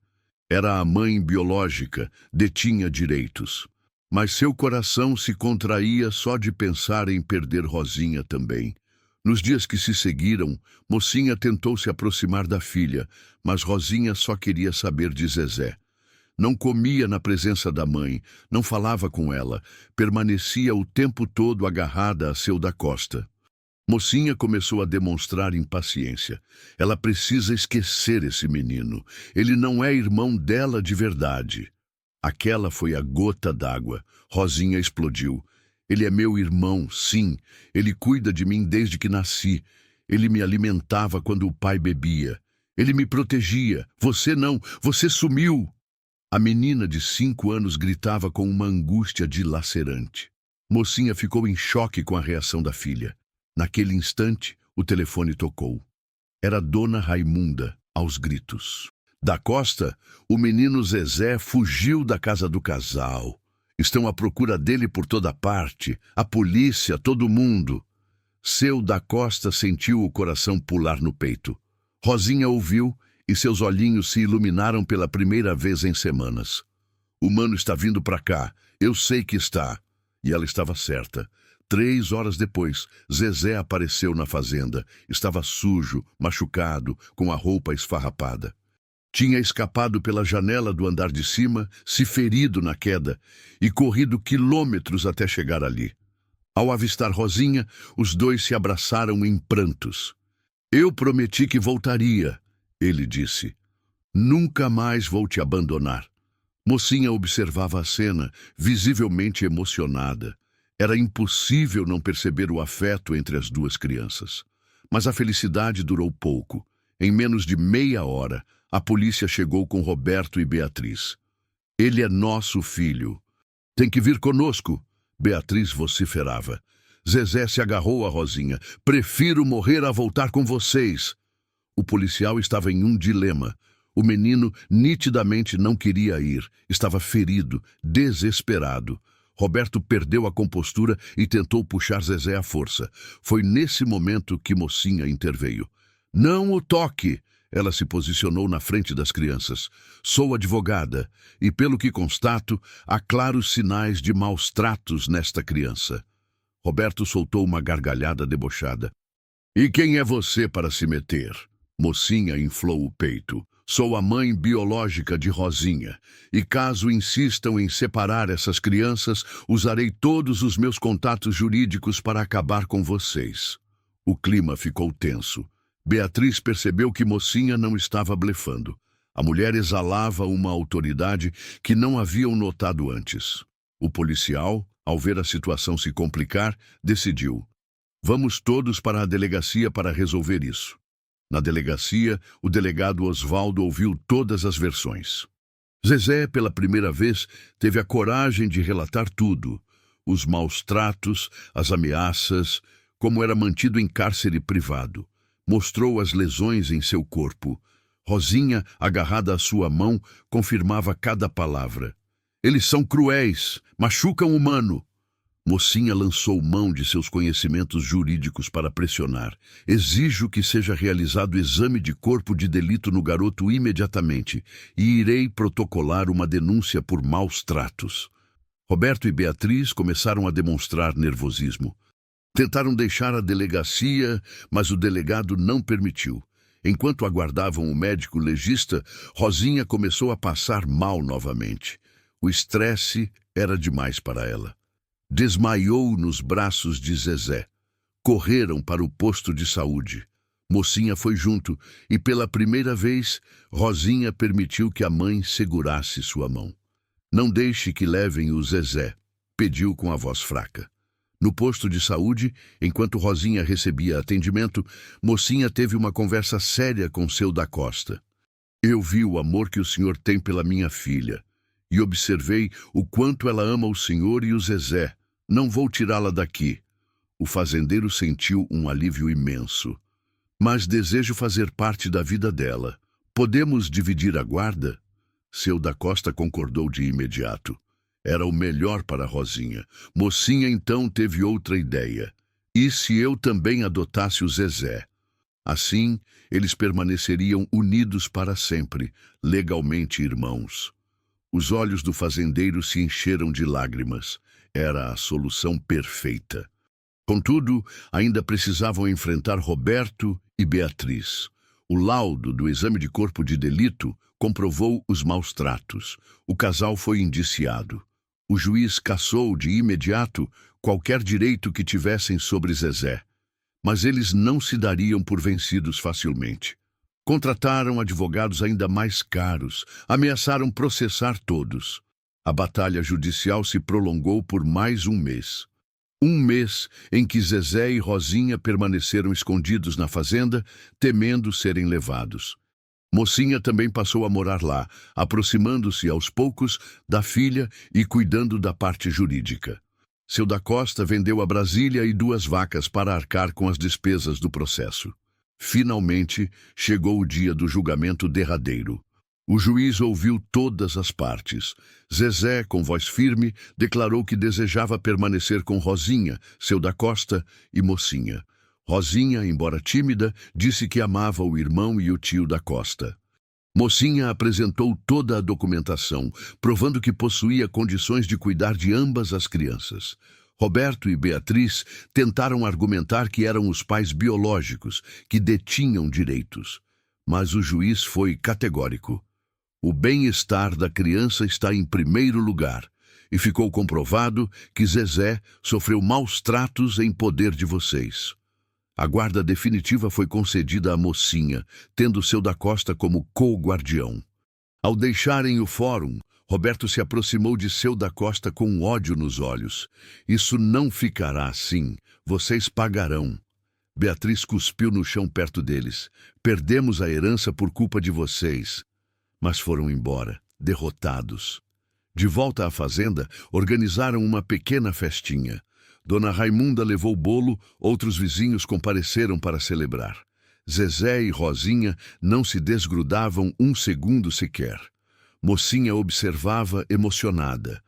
Era a mãe biológica, detinha direitos. Mas seu coração se contraía só de pensar em perder Rosinha também. Nos dias que se seguiram, Mocinha tentou se aproximar da filha, mas Rosinha só queria saber de Zezé. Não comia na presença da mãe, não falava com ela, permanecia o tempo todo agarrada a seu da Costa. Mocinha começou a demonstrar impaciência. Ela precisa esquecer esse menino. Ele não é irmão dela de verdade. Aquela foi a gota d'água. Rosinha explodiu. Ele é meu irmão, sim. Ele cuida de mim desde que nasci. Ele me alimentava quando o pai bebia. Ele me protegia. Você não. Você sumiu. A menina de 5 anos gritava com uma angústia dilacerante. Mocinha ficou em choque com a reação da filha. Naquele instante, o telefone tocou. Era Dona Raimunda, aos gritos. Da costa, o menino Zezé fugiu da casa do casal. Estão à procura dele por toda parte. A polícia, todo mundo. Seu da Costa sentiu o coração pular no peito. Rosinha ouviu e seus olhinhos se iluminaram pela primeira vez em semanas. O mano está vindo para cá. Eu sei que está. E ela estava certa. 3 horas depois, Zezé apareceu na fazenda. Estava sujo, machucado, com a roupa esfarrapada. Tinha escapado pela janela do andar de cima, se ferido na queda, e corrido quilômetros até chegar ali. Ao avistar Rosinha, os dois se abraçaram em prantos. Eu prometi que voltaria, ele disse. Nunca mais vou te abandonar. Mocinha observava a cena, visivelmente emocionada. Era impossível não perceber o afeto entre as duas crianças. Mas a felicidade durou pouco. Em menos de meia hora, a polícia chegou com Roberto e Beatriz. Ele é nosso filho. Tem que vir conosco, Beatriz vociferava. Zezé se agarrou a Rosinha. Prefiro morrer a voltar com vocês. O policial estava em um dilema. O menino nitidamente não queria ir. Estava ferido, desesperado. Roberto perdeu a compostura e tentou puxar Zezé à força. Foi nesse momento que Mocinha interveio. Não o toque! Ela se posicionou na frente das crianças. Sou advogada e, pelo que constato, há claros sinais de maus tratos nesta criança. Roberto soltou uma gargalhada debochada. E quem é você para se meter? Mocinha inflou o peito. Sou a mãe biológica de Rosinha, e caso insistam em separar essas crianças, usarei todos os meus contatos jurídicos para acabar com vocês. O clima ficou tenso. Beatriz percebeu que Mocinha não estava blefando. A mulher exalava uma autoridade que não haviam notado antes. O policial, ao ver a situação se complicar, decidiu: vamos todos para a delegacia para resolver isso. Na delegacia, o delegado Osvaldo ouviu todas as versões. Zezé, pela primeira vez, teve a coragem de relatar tudo. Os maus tratos, as ameaças, como era mantido em cárcere privado. Mostrou as lesões em seu corpo. Rosinha, agarrada à sua mão, confirmava cada palavra. Eles são cruéis, machucam o humano. Mocinha lançou mão de seus conhecimentos jurídicos para pressionar. Exijo que seja realizado exame de corpo de delito no garoto imediatamente e irei protocolar uma denúncia por maus tratos. Roberto e Beatriz começaram a demonstrar nervosismo. Tentaram deixar a delegacia, mas o delegado não permitiu. Enquanto aguardavam o médico legista, Rosinha começou a passar mal novamente. O estresse era demais para ela. Desmaiou nos braços de Zezé. Correram para o posto de saúde. Mocinha foi junto e, pela primeira vez, Rosinha permitiu que a mãe segurasse sua mão. Não deixe que levem o Zezé, pediu com a voz fraca. No posto de saúde, enquanto Rosinha recebia atendimento, Mocinha teve uma conversa séria com seu da Costa. Eu vi o amor que o senhor tem pela minha filha e observei o quanto ela ama o senhor e o Zezé. Não vou tirá-la daqui. O fazendeiro sentiu um alívio imenso. Mas desejo fazer parte da vida dela. Podemos dividir a guarda? Seu da Costa concordou de imediato. Era o melhor para Rosinha. Mocinha então teve outra ideia. E se eu também adotasse o Zezé? Assim, eles permaneceriam unidos para sempre, legalmente irmãos. Os olhos do fazendeiro se encheram de lágrimas. Era a solução perfeita. Contudo, ainda precisavam enfrentar Roberto e Beatriz. O laudo do exame de corpo de delito comprovou os maus tratos. O casal foi indiciado. O juiz cassou de imediato qualquer direito que tivessem sobre Zezé. Mas eles não se dariam por vencidos facilmente. Contrataram advogados ainda mais caros, ameaçaram processar todos. A batalha judicial se prolongou por mais um mês. Um mês em que Zezé e Rosinha permaneceram escondidos na fazenda, temendo serem levados. Mocinha também passou a morar lá, aproximando-se aos poucos da filha e cuidando da parte jurídica. Seu da Costa vendeu a Brasília e 2 vacas para arcar com as despesas do processo. Finalmente, chegou o dia do julgamento derradeiro. O juiz ouviu todas as partes. Zezé, com voz firme, declarou que desejava permanecer com Rosinha, seu da Costa e Mocinha. Rosinha, embora tímida, disse que amava o irmão e o tio da Costa. Mocinha apresentou toda a documentação, provando que possuía condições de cuidar de ambas as crianças. Roberto e Beatriz tentaram argumentar que eram os pais biológicos, que detinham direitos. Mas o juiz foi categórico. O bem-estar da criança está em primeiro lugar, e ficou comprovado que Zezé sofreu maus tratos em poder de vocês. A guarda definitiva foi concedida à Mocinha, tendo seu da Costa como co-guardião. Ao deixarem o fórum, Roberto se aproximou de seu da Costa com ódio nos olhos. Isso não ficará assim. Vocês pagarão. Beatriz cuspiu no chão perto deles. Perdemos a herança por culpa de vocês. Mas foram embora, derrotados. De volta à fazenda, organizaram uma pequena festinha. Dona Raimunda levou bolo, outros vizinhos compareceram para celebrar. Zezé e Rosinha não se desgrudavam um segundo sequer. Mocinha observava emocionada.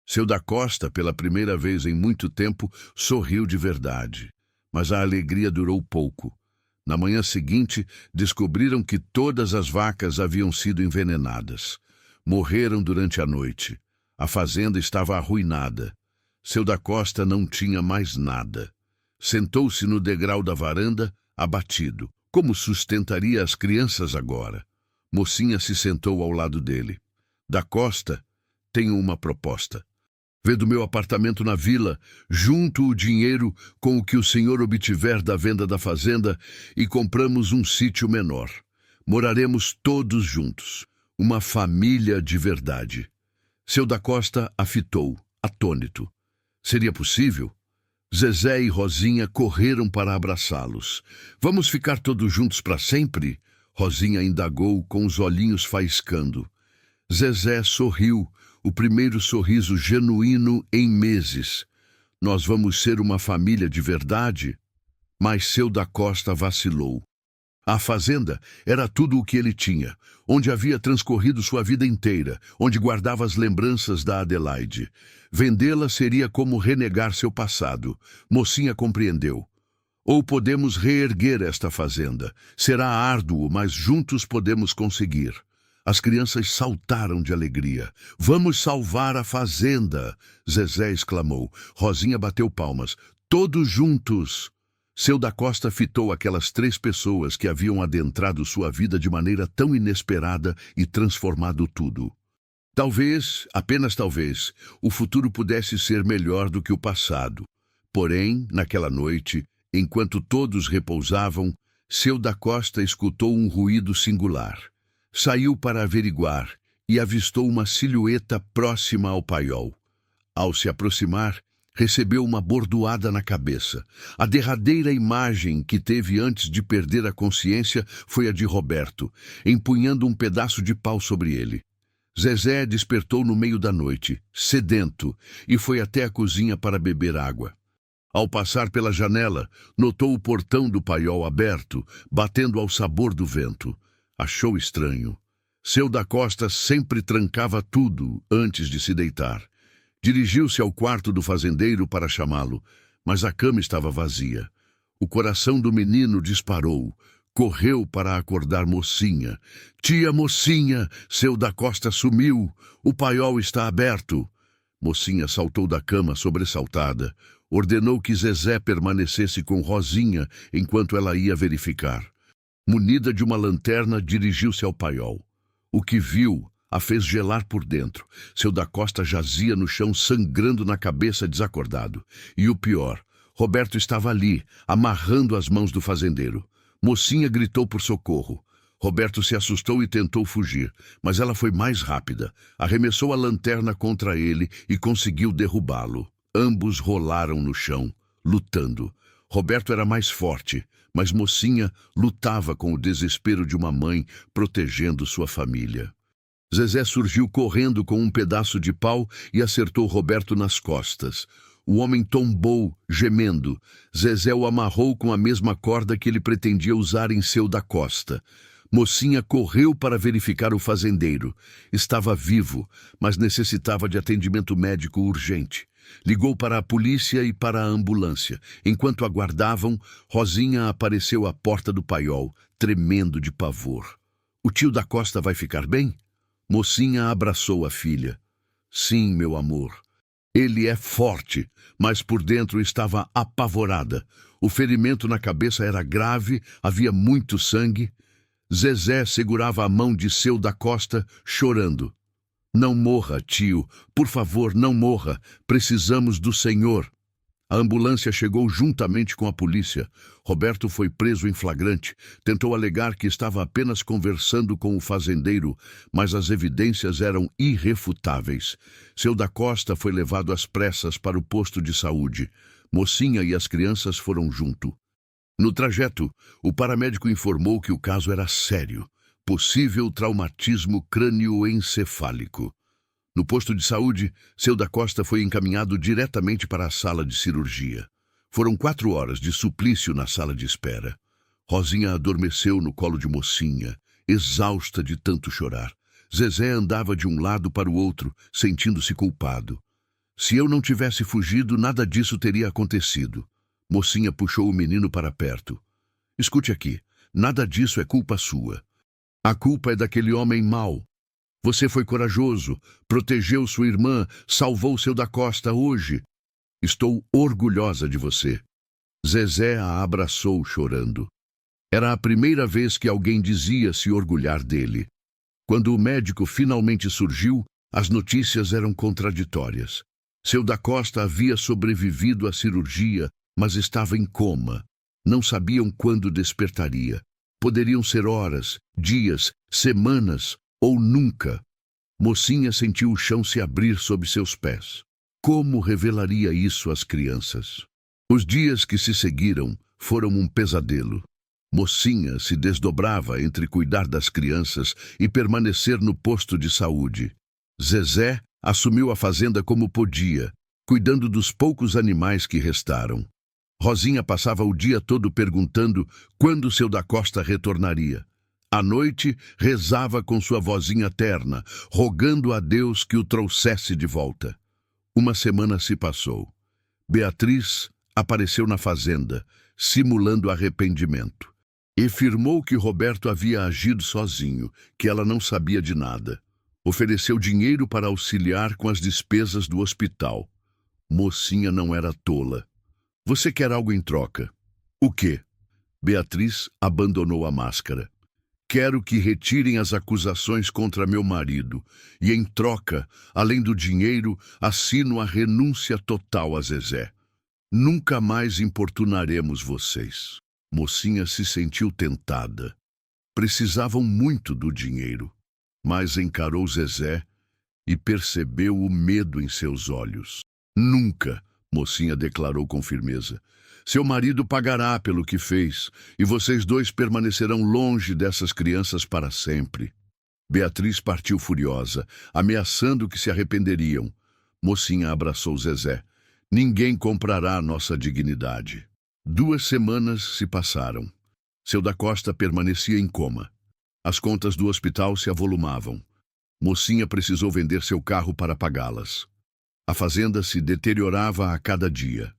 Seu da Costa, pela primeira vez em muito tempo, sorriu de verdade. Mas a alegria durou pouco. Na manhã seguinte, descobriram que todas as vacas haviam sido envenenadas. Morreram durante a noite. A fazenda estava arruinada. Seu da Costa não tinha mais nada. Sentou-se no degrau da varanda, abatido. Como sustentaria as crianças agora? Mocinha se sentou ao lado dele. Da Costa, tenho uma proposta. Vê do meu apartamento na vila, junto o dinheiro com o que o senhor obtiver da venda da fazenda e compramos um sítio menor. Moraremos todos juntos. Uma família de verdade. Seu da Costa a fitou, atônito. Seria possível? Zezé e Rosinha correram para abraçá-los. Vamos ficar todos juntos para sempre? Rosinha indagou com os olhinhos faiscando. Zezé sorriu, o primeiro sorriso genuíno em meses. Nós vamos ser uma família de verdade? Mas seu da Costa vacilou. A fazenda era tudo o que ele tinha, onde havia transcorrido sua vida inteira, onde guardava as lembranças da Adelaide. Vendê-la seria como renegar seu passado. Mocinha compreendeu. Ou podemos reerguer esta fazenda. Será árduo, mas juntos podemos conseguir. As crianças saltaram de alegria. Vamos salvar a fazenda! Zezé exclamou. Rosinha bateu palmas. Todos juntos! Seu da Costa fitou aquelas 3 pessoas que haviam adentrado sua vida de maneira tão inesperada e transformado tudo. Talvez, apenas talvez, o futuro pudesse ser melhor do que o passado. Porém, naquela noite, enquanto todos repousavam, seu da Costa escutou um ruído singular. Saiu para averiguar e avistou uma silhueta próxima ao paiol. Ao se aproximar, recebeu uma bordoada na cabeça. A derradeira imagem que teve antes de perder a consciência foi a de Roberto, empunhando um pedaço de pau sobre ele. Zezé despertou no meio da noite, sedento, e foi até a cozinha para beber água. Ao passar pela janela, notou o portão do paiol aberto, batendo ao sabor do vento. Achou estranho. Seu da Costa sempre trancava tudo antes de se deitar. Dirigiu-se ao quarto do fazendeiro para chamá-lo, mas a cama estava vazia. O coração do menino disparou. Correu para acordar Mocinha. Tia Mocinha, seu da Costa sumiu. O paiol está aberto. Mocinha saltou da cama sobressaltada. Ordenou que Zezé permanecesse com Rosinha enquanto ela ia verificar. Munida de uma lanterna, dirigiu-se ao paiol. O que viu a fez gelar por dentro. Seu da Costa jazia no chão, sangrando na cabeça, desacordado. E o pior, Roberto estava ali, amarrando as mãos do fazendeiro. Mocinha gritou por socorro. Roberto se assustou e tentou fugir, mas ela foi mais rápida. Arremessou a lanterna contra ele e conseguiu derrubá-lo. Ambos rolaram no chão, lutando. Roberto era mais forte, mas Mocinha lutava com o desespero de uma mãe protegendo sua família. Zezé surgiu correndo com um pedaço de pau e acertou Roberto nas costas. O homem tombou, gemendo. Zezé o amarrou com a mesma corda que ele pretendia usar em seu da Costa. Mocinha correu para verificar o fazendeiro. Estava vivo, mas necessitava de atendimento médico urgente. Ligou para a polícia e para a ambulância. Enquanto aguardavam, Rosinha apareceu à porta do paiol, tremendo de pavor. "O tio da Costa vai ficar bem?" Mocinha abraçou a filha. "Sim, meu amor. Ele é forte, mas por dentro estava apavorada. O ferimento na cabeça era grave, havia muito sangue." Zezé segurava a mão de seu da Costa, chorando. "Não morra, tio. Por favor, não morra. Precisamos do senhor." A ambulância chegou juntamente com a polícia. Roberto foi preso em flagrante. Tentou alegar que estava apenas conversando com o fazendeiro, mas as evidências eram irrefutáveis. Seu da Costa foi levado às pressas para o posto de saúde. Mocinha e as crianças foram junto. No trajeto, o paramédico informou que o caso era sério. Possível traumatismo crânioencefálico. No posto de saúde, seu da Costa foi encaminhado diretamente para a sala de cirurgia. Foram 4 horas de suplício na sala de espera. Rosinha adormeceu no colo de Mocinha, exausta de tanto chorar. Zezé andava de um lado para o outro, sentindo-se culpado. "Se eu não tivesse fugido, nada disso teria acontecido." Mocinha puxou o menino para perto. "Escute aqui, nada disso é culpa sua. A culpa é daquele homem mau. Você foi corajoso, protegeu sua irmã, salvou seu da Costa hoje. Estou orgulhosa de você." Zezé a abraçou chorando. Era a primeira vez que alguém dizia se orgulhar dele. Quando o médico finalmente surgiu, as notícias eram contraditórias. Seu da Costa havia sobrevivido à cirurgia, mas estava em coma. Não sabiam quando despertaria. Poderiam ser horas, dias, semanas ou nunca. Mocinha sentiu o chão se abrir sob seus pés. Como revelaria isso às crianças? Os dias que se seguiram foram um pesadelo. Mocinha se desdobrava entre cuidar das crianças e permanecer no posto de saúde. Zezé assumiu a fazenda como podia, cuidando dos poucos animais que restaram. Rosinha passava o dia todo perguntando quando seu da Costa retornaria. À noite, rezava com sua vozinha terna, rogando a Deus que o trouxesse de volta. Uma semana se passou. Beatriz apareceu na fazenda, simulando arrependimento. Afirmou que Roberto havia agido sozinho, que ela não sabia de nada. Ofereceu dinheiro para auxiliar com as despesas do hospital. Mocinha não era tola. "Você quer algo em troca?" "O quê?" Beatriz abandonou a máscara. "Quero que retirem as acusações contra meu marido e, em troca, além do dinheiro, assino a renúncia total a Zezé. Nunca mais importunaremos vocês." Mocinha se sentiu tentada. Precisavam muito do dinheiro, mas encarou Zezé e percebeu o medo em seus olhos. "Nunca", Mocinha declarou com firmeza. "Seu marido pagará pelo que fez, e vocês dois permanecerão longe dessas crianças para sempre." Beatriz partiu furiosa, ameaçando que se arrependeriam. Mocinha abraçou Zezé. "Ninguém comprará nossa dignidade." 2 semanas se passaram. Seu da Costa permanecia em coma. As contas do hospital se avolumavam. Mocinha precisou vender seu carro para pagá-las. A fazenda se deteriorava a cada dia.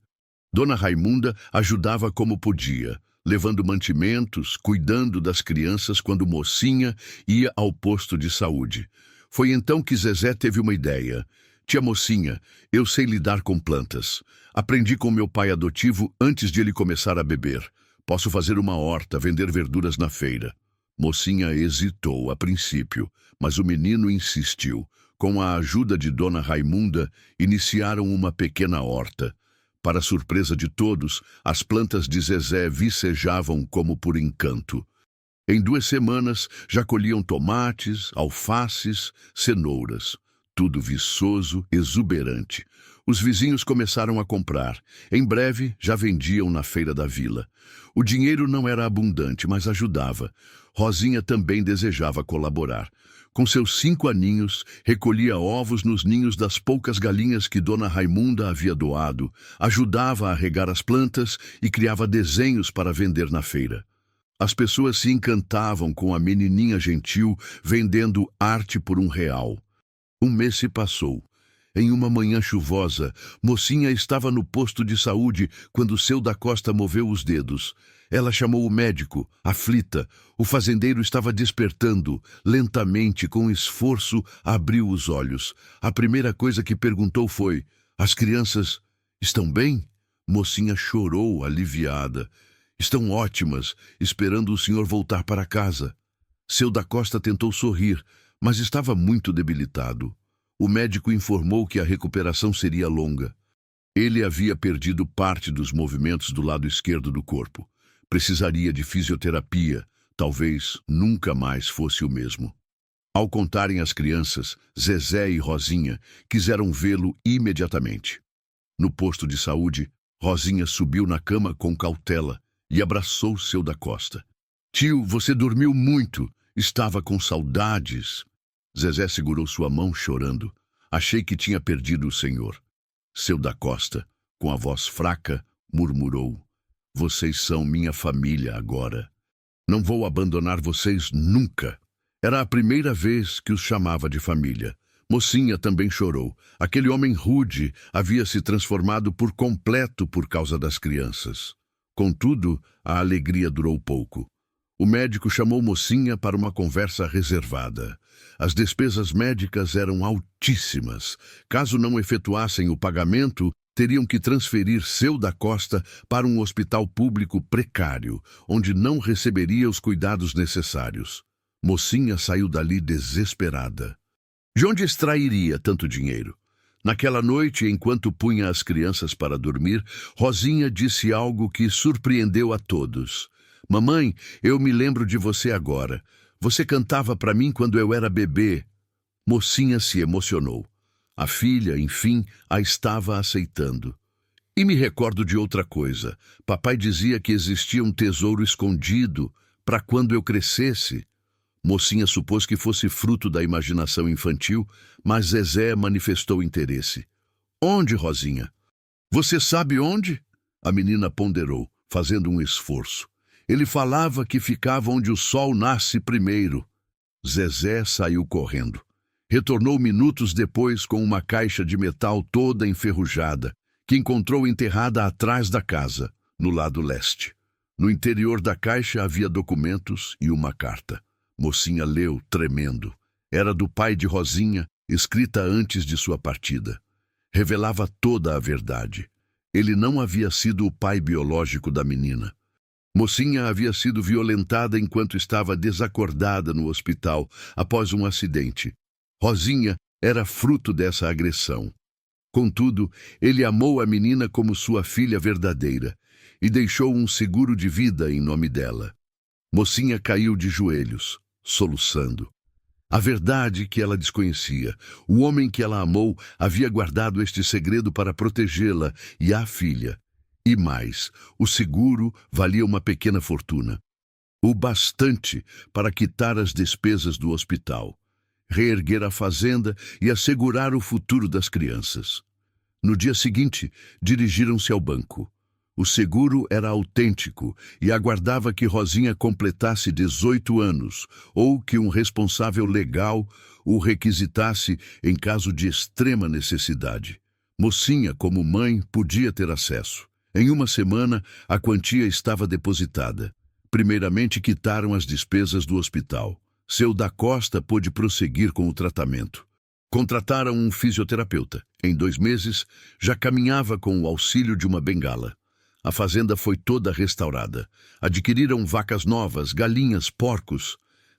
Dona Raimunda ajudava como podia, levando mantimentos, cuidando das crianças quando Mocinha ia ao posto de saúde. Foi então que Zezé teve uma ideia. "Tia Mocinha, eu sei lidar com plantas. Aprendi com meu pai adotivo antes de ele começar a beber. Posso fazer uma horta, vender verduras na feira." Mocinha hesitou a princípio, mas o menino insistiu. Com a ajuda de Dona Raimunda, iniciaram uma pequena horta. Para surpresa de todos, as plantas de Zezé vicejavam como por encanto. Em 2 semanas, já colhiam tomates, alfaces, cenouras. Tudo viçoso, exuberante. Os vizinhos começaram a comprar. Em breve, já vendiam na feira da vila. O dinheiro não era abundante, mas ajudava. Rosinha também desejava colaborar. Com seus 5 aninhos, recolhia ovos nos ninhos das poucas galinhas que Dona Raimunda havia doado, ajudava a regar as plantas e criava desenhos para vender na feira. As pessoas se encantavam com a menininha gentil vendendo arte por R$1. Um mês se passou. Em uma manhã chuvosa, Mocinha estava no posto de saúde quando seu da Costa moveu os dedos. Ela chamou o médico, aflita. O fazendeiro estava despertando. Lentamente, com esforço, abriu os olhos. A primeira coisa que perguntou foi: "As crianças estão bem?" Mocinha chorou, aliviada. "Estão ótimas, esperando o senhor voltar para casa." Seu da Costa tentou sorrir, mas estava muito debilitado. O médico informou que a recuperação seria longa. Ele havia perdido parte dos movimentos do lado esquerdo do corpo. Precisaria de fisioterapia. Talvez nunca mais fosse o mesmo. Ao contarem às crianças, Zezé e Rosinha quiseram vê-lo imediatamente. No posto de saúde, Rosinha subiu na cama com cautela e abraçou seu da Costa. "Tio, você dormiu muito. Estava com saudades." Zezé segurou sua mão chorando. "Achei que tinha perdido o senhor." Seu da Costa, com a voz fraca, murmurou: "Vocês são minha família agora. Não vou abandonar vocês nunca." Era a primeira vez que os chamava de família. Mocinha também chorou. Aquele homem rude havia se transformado por completo por causa das crianças. Contudo, a alegria durou pouco. O médico chamou Mocinha para uma conversa reservada. As despesas médicas eram altíssimas. Caso não efetuassem o pagamento, teriam que transferir seu da Costa para um hospital público precário, onde não receberia os cuidados necessários. Mocinha saiu dali desesperada. De onde extrairia tanto dinheiro? Naquela noite, enquanto punha as crianças para dormir, Rosinha disse algo que surpreendeu a todos. "Mamãe, eu me lembro de você agora. Você cantava para mim quando eu era bebê." Mocinha se emocionou. A filha, enfim, a estava aceitando. "E me recordo de outra coisa. Papai dizia que existia um tesouro escondido para quando eu crescesse." Mocinha supôs que fosse fruto da imaginação infantil, mas Zezé manifestou interesse. "Onde, Rosinha?" "Você sabe onde?" A menina ponderou, fazendo um esforço. "Ele falava que ficava onde o sol nasce primeiro." Zezé saiu correndo. Retornou minutos depois com uma caixa de metal toda enferrujada, que encontrou enterrada atrás da casa, no lado leste. No interior da caixa havia documentos e uma carta. Mocinha leu, tremendo. Era do pai de Rosinha, escrita antes de sua partida. Revelava toda a verdade. Ele não havia sido o pai biológico da menina. Mocinha havia sido violentada enquanto estava desacordada no hospital após um acidente. Rosinha era fruto dessa agressão. Contudo, ele amou a menina como sua filha verdadeira e deixou um seguro de vida em nome dela. Mocinha caiu de joelhos, soluçando. A verdade que ela desconhecia, o homem que ela amou, havia guardado este segredo para protegê-la e a filha. E mais, o seguro valia uma pequena fortuna. O bastante para quitar as despesas do hospital, reerguer a fazenda e assegurar o futuro das crianças. No dia seguinte, dirigiram-se ao banco. O seguro era autêntico e aguardava que Rosinha completasse 18 anos ou que um responsável legal o requisitasse em caso de extrema necessidade. Mocinha, como mãe, podia ter acesso. Em uma semana, a quantia estava depositada. Primeiramente, quitaram as despesas do hospital. Seu da Costa pôde prosseguir com o tratamento. Contrataram um fisioterapeuta. Em 2 meses, já caminhava com o auxílio de uma bengala. A fazenda foi toda restaurada. Adquiriram vacas novas, galinhas, porcos.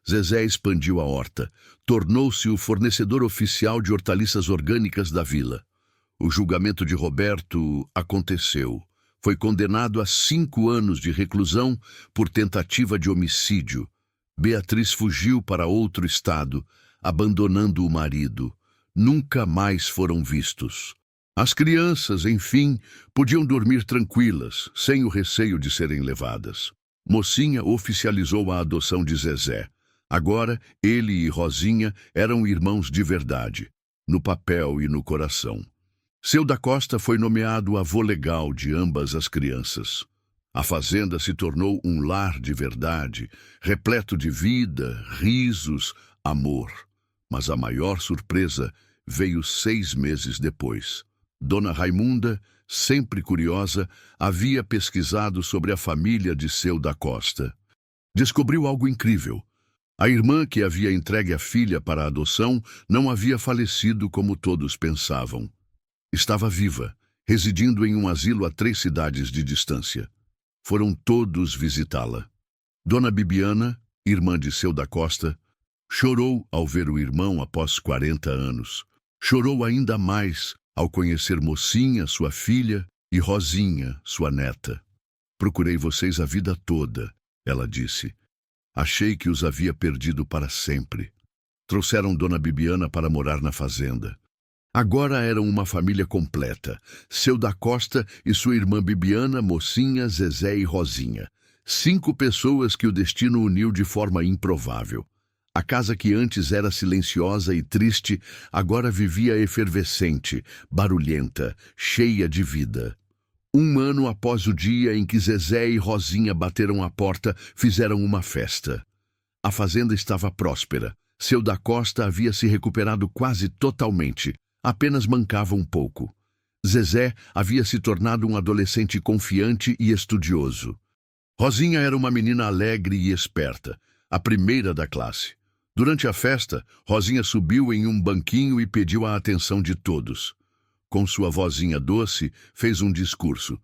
Zezé expandiu a horta. Tornou-se o fornecedor oficial de hortaliças orgânicas da vila. O julgamento de Roberto aconteceu. Foi condenado a 5 anos de reclusão por tentativa de homicídio. Beatriz fugiu para outro estado, abandonando o marido. Nunca mais foram vistos. As crianças, enfim, podiam dormir tranquilas, sem o receio de serem levadas. Mocinha oficializou a adoção de Zezé. Agora, ele e Rosinha eram irmãos de verdade, no papel e no coração. Seu da Costa foi nomeado avô legal de ambas as crianças. A fazenda se tornou um lar de verdade, repleto de vida, risos, amor. Mas a maior surpresa veio 6 meses depois. Dona Raimunda, sempre curiosa, havia pesquisado sobre a família de Seu da Costa. Descobriu algo incrível. A irmã que havia entregue a filha para a adoção não havia falecido como todos pensavam. Estava viva, residindo em um asilo a 3 cidades de distância. Foram todos visitá-la. Dona Bibiana, irmã de Seu da Costa, chorou ao ver o irmão após 40 anos. Chorou ainda mais ao conhecer Mocinha, sua filha, e Rosinha, sua neta. Procurei vocês a vida toda, ela disse. Achei que os havia perdido para sempre. Trouxeram Dona Bibiana para morar na fazenda. Agora eram uma família completa. Seu da Costa e sua irmã Bibiana, Mocinha, Zezé e Rosinha. 5 pessoas que o destino uniu de forma improvável. A casa que antes era silenciosa e triste, agora vivia efervescente, barulhenta, cheia de vida. 1 ano após o dia em que Zezé e Rosinha bateram a porta, fizeram uma festa. A fazenda estava próspera. Seu da Costa havia se recuperado quase totalmente. Apenas mancava um pouco. Zezé havia se tornado um adolescente confiante e estudioso. Rosinha era uma menina alegre e esperta, a primeira da classe. Durante a festa, Rosinha subiu em um banquinho e pediu a atenção de todos. Com sua vozinha doce, fez um discurso.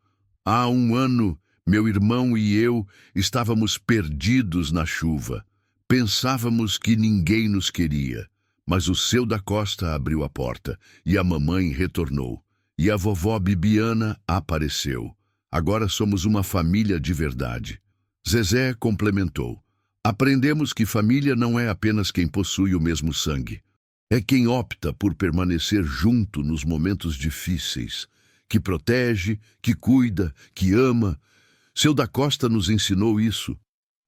Há 1 ano, meu irmão e eu estávamos perdidos na chuva. Pensávamos que ninguém nos queria. Mas o Seu da Costa abriu a porta, e a mamãe retornou. E a vovó Bibiana apareceu. Agora somos uma família de verdade. Zezé complementou. Aprendemos que família não é apenas quem possui o mesmo sangue. É quem opta por permanecer junto nos momentos difíceis, que protege, que cuida, que ama. Seu da Costa nos ensinou isso.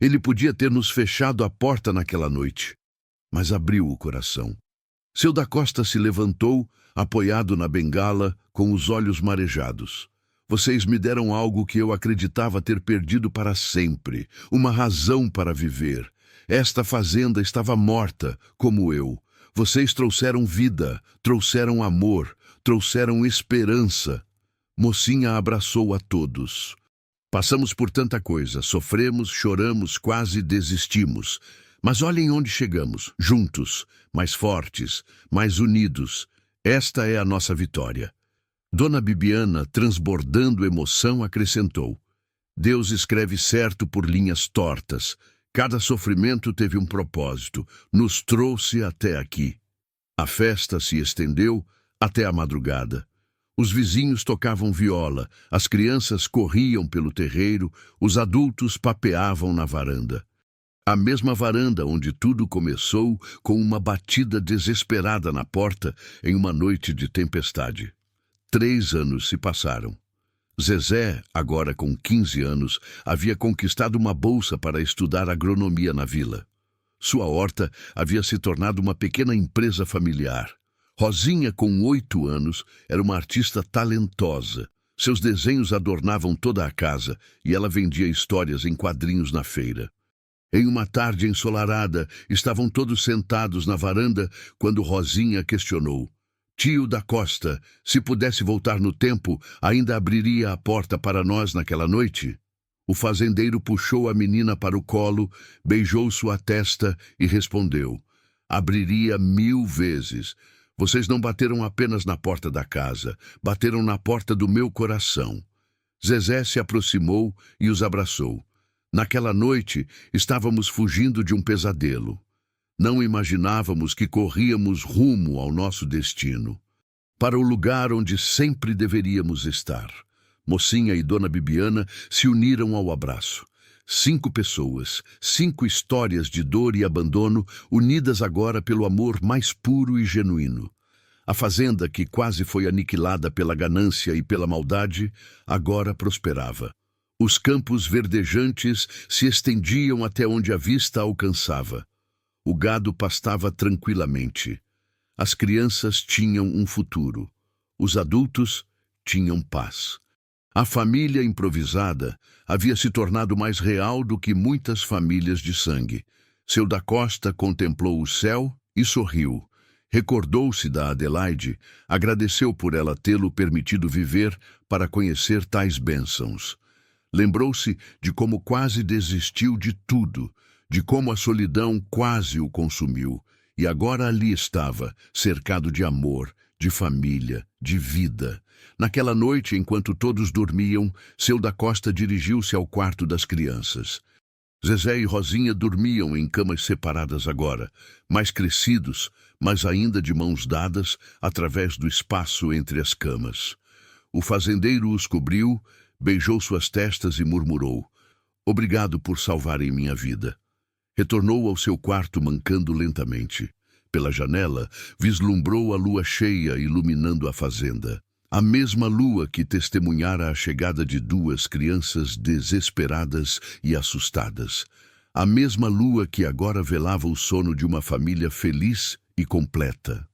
Ele podia ter nos fechado a porta naquela noite, mas abriu o coração. Seu da Costa se levantou, apoiado na bengala, com os olhos marejados. Vocês me deram algo que eu acreditava ter perdido para sempre, uma razão para viver. Esta fazenda estava morta, como eu. Vocês trouxeram vida, trouxeram amor, trouxeram esperança. Mocinha abraçou a todos. Passamos por tanta coisa, sofremos, choramos, quase desistimos. Mas olhem onde chegamos, juntos, mais fortes, mais unidos. Esta é a nossa vitória. Dona Bibiana, transbordando emoção, acrescentou. Deus escreve certo por linhas tortas. Cada sofrimento teve um propósito, nos trouxe até aqui. A festa se estendeu até a madrugada. Os vizinhos tocavam viola, as crianças corriam pelo terreiro, os adultos papeavam na varanda. A mesma varanda onde tudo começou com uma batida desesperada na porta em uma noite de tempestade. 3 anos se passaram. Zezé, agora com 15 anos, havia conquistado uma bolsa para estudar agronomia na vila. Sua horta havia se tornado uma pequena empresa familiar. Rosinha, com 8 anos, era uma artista talentosa. Seus desenhos adornavam toda a casa e ela vendia histórias em quadrinhos na feira. Em uma tarde ensolarada, estavam todos sentados na varanda quando Rosinha questionou. Tio da Costa, se pudesse voltar no tempo, ainda abriria a porta para nós naquela noite? O fazendeiro puxou a menina para o colo, beijou sua testa e respondeu. Abriria 1000 vezes. Vocês não bateram apenas na porta da casa, bateram na porta do meu coração. Zezé se aproximou e os abraçou. Naquela noite, estávamos fugindo de um pesadelo. Não imaginávamos que corríamos rumo ao nosso destino, para o lugar onde sempre deveríamos estar. Mocinha e Dona Bibiana se uniram ao abraço. 5 pessoas, 5 histórias de dor e abandono, unidas agora pelo amor mais puro e genuíno. A fazenda, que quase foi aniquilada pela ganância e pela maldade, agora prosperava. Os campos verdejantes se estendiam até onde a vista alcançava. O gado pastava tranquilamente. As crianças tinham um futuro. Os adultos tinham paz. A família improvisada havia se tornado mais real do que muitas famílias de sangue. Seu da Costa contemplou o céu e sorriu. Recordou-se da Adelaide, agradeceu por ela tê-lo permitido viver para conhecer tais bênçãos. Lembrou-se de como quase desistiu de tudo, de como a solidão quase o consumiu, e agora ali estava, cercado de amor, de família, de vida. Naquela noite, enquanto todos dormiam, seu da Costa dirigiu-se ao quarto das crianças. Zezé e Rosinha dormiam em camas separadas agora, mais crescidos, mas ainda de mãos dadas, através do espaço entre as camas. O fazendeiro os cobriu, beijou suas testas e murmurou: "Obrigado por salvarem minha vida." Retornou ao seu quarto mancando lentamente. Pela janela, vislumbrou a lua cheia iluminando a fazenda. A mesma lua que testemunhara a chegada de 2 crianças desesperadas e assustadas. A mesma lua que agora velava o sono de uma família feliz e completa.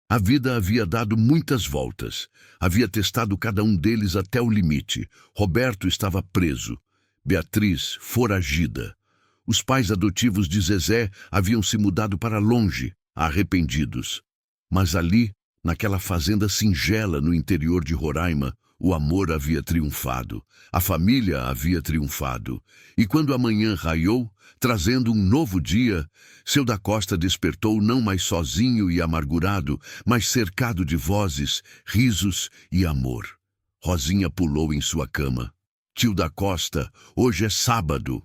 A vida havia dado muitas voltas. Havia testado cada um deles até o limite. Roberto estava preso. Beatriz, foragida. Os pais adotivos de Zezé haviam se mudado para longe, arrependidos. Mas ali, naquela fazenda singela no interior de Roraima, o amor havia triunfado, a família havia triunfado. E quando a manhã raiou, trazendo um novo dia, seu da Costa despertou não mais sozinho e amargurado, mas cercado de vozes, risos e amor. Rosinha pulou em sua cama. "Tio da Costa, hoje é sábado."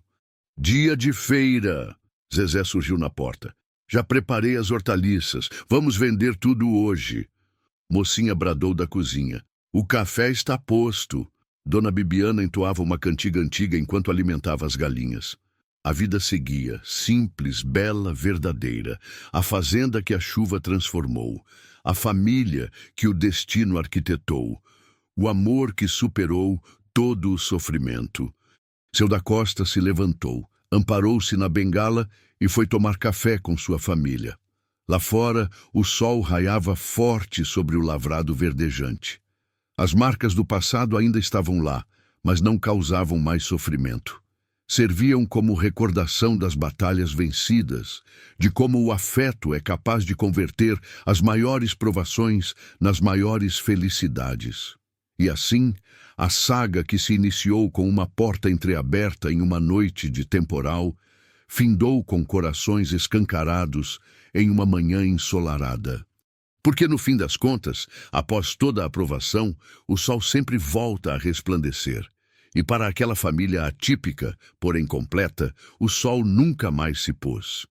"Dia de feira." Zezé surgiu na porta. "Já preparei as hortaliças. Vamos vender tudo hoje." Mocinha bradou da cozinha: "O café está posto." Dona Bibiana entoava uma cantiga antiga enquanto alimentava as galinhas. A vida seguia, simples, bela, verdadeira. A fazenda que a chuva transformou. A família que o destino arquitetou. O amor que superou todo o sofrimento. Seu da Costa se levantou, amparou-se na bengala e foi tomar café com sua família. Lá fora, o sol raiava forte sobre o lavrado verdejante. As marcas do passado ainda estavam lá, mas não causavam mais sofrimento. Serviam como recordação das batalhas vencidas, de como o afeto é capaz de converter as maiores provações nas maiores felicidades. E assim, a saga que se iniciou com uma porta entreaberta em uma noite de temporal, findou com corações escancarados em uma manhã ensolarada. Porque, no fim das contas, após toda a aprovação, o sol sempre volta a resplandecer. E para aquela família atípica, porém completa, o sol nunca mais se pôs.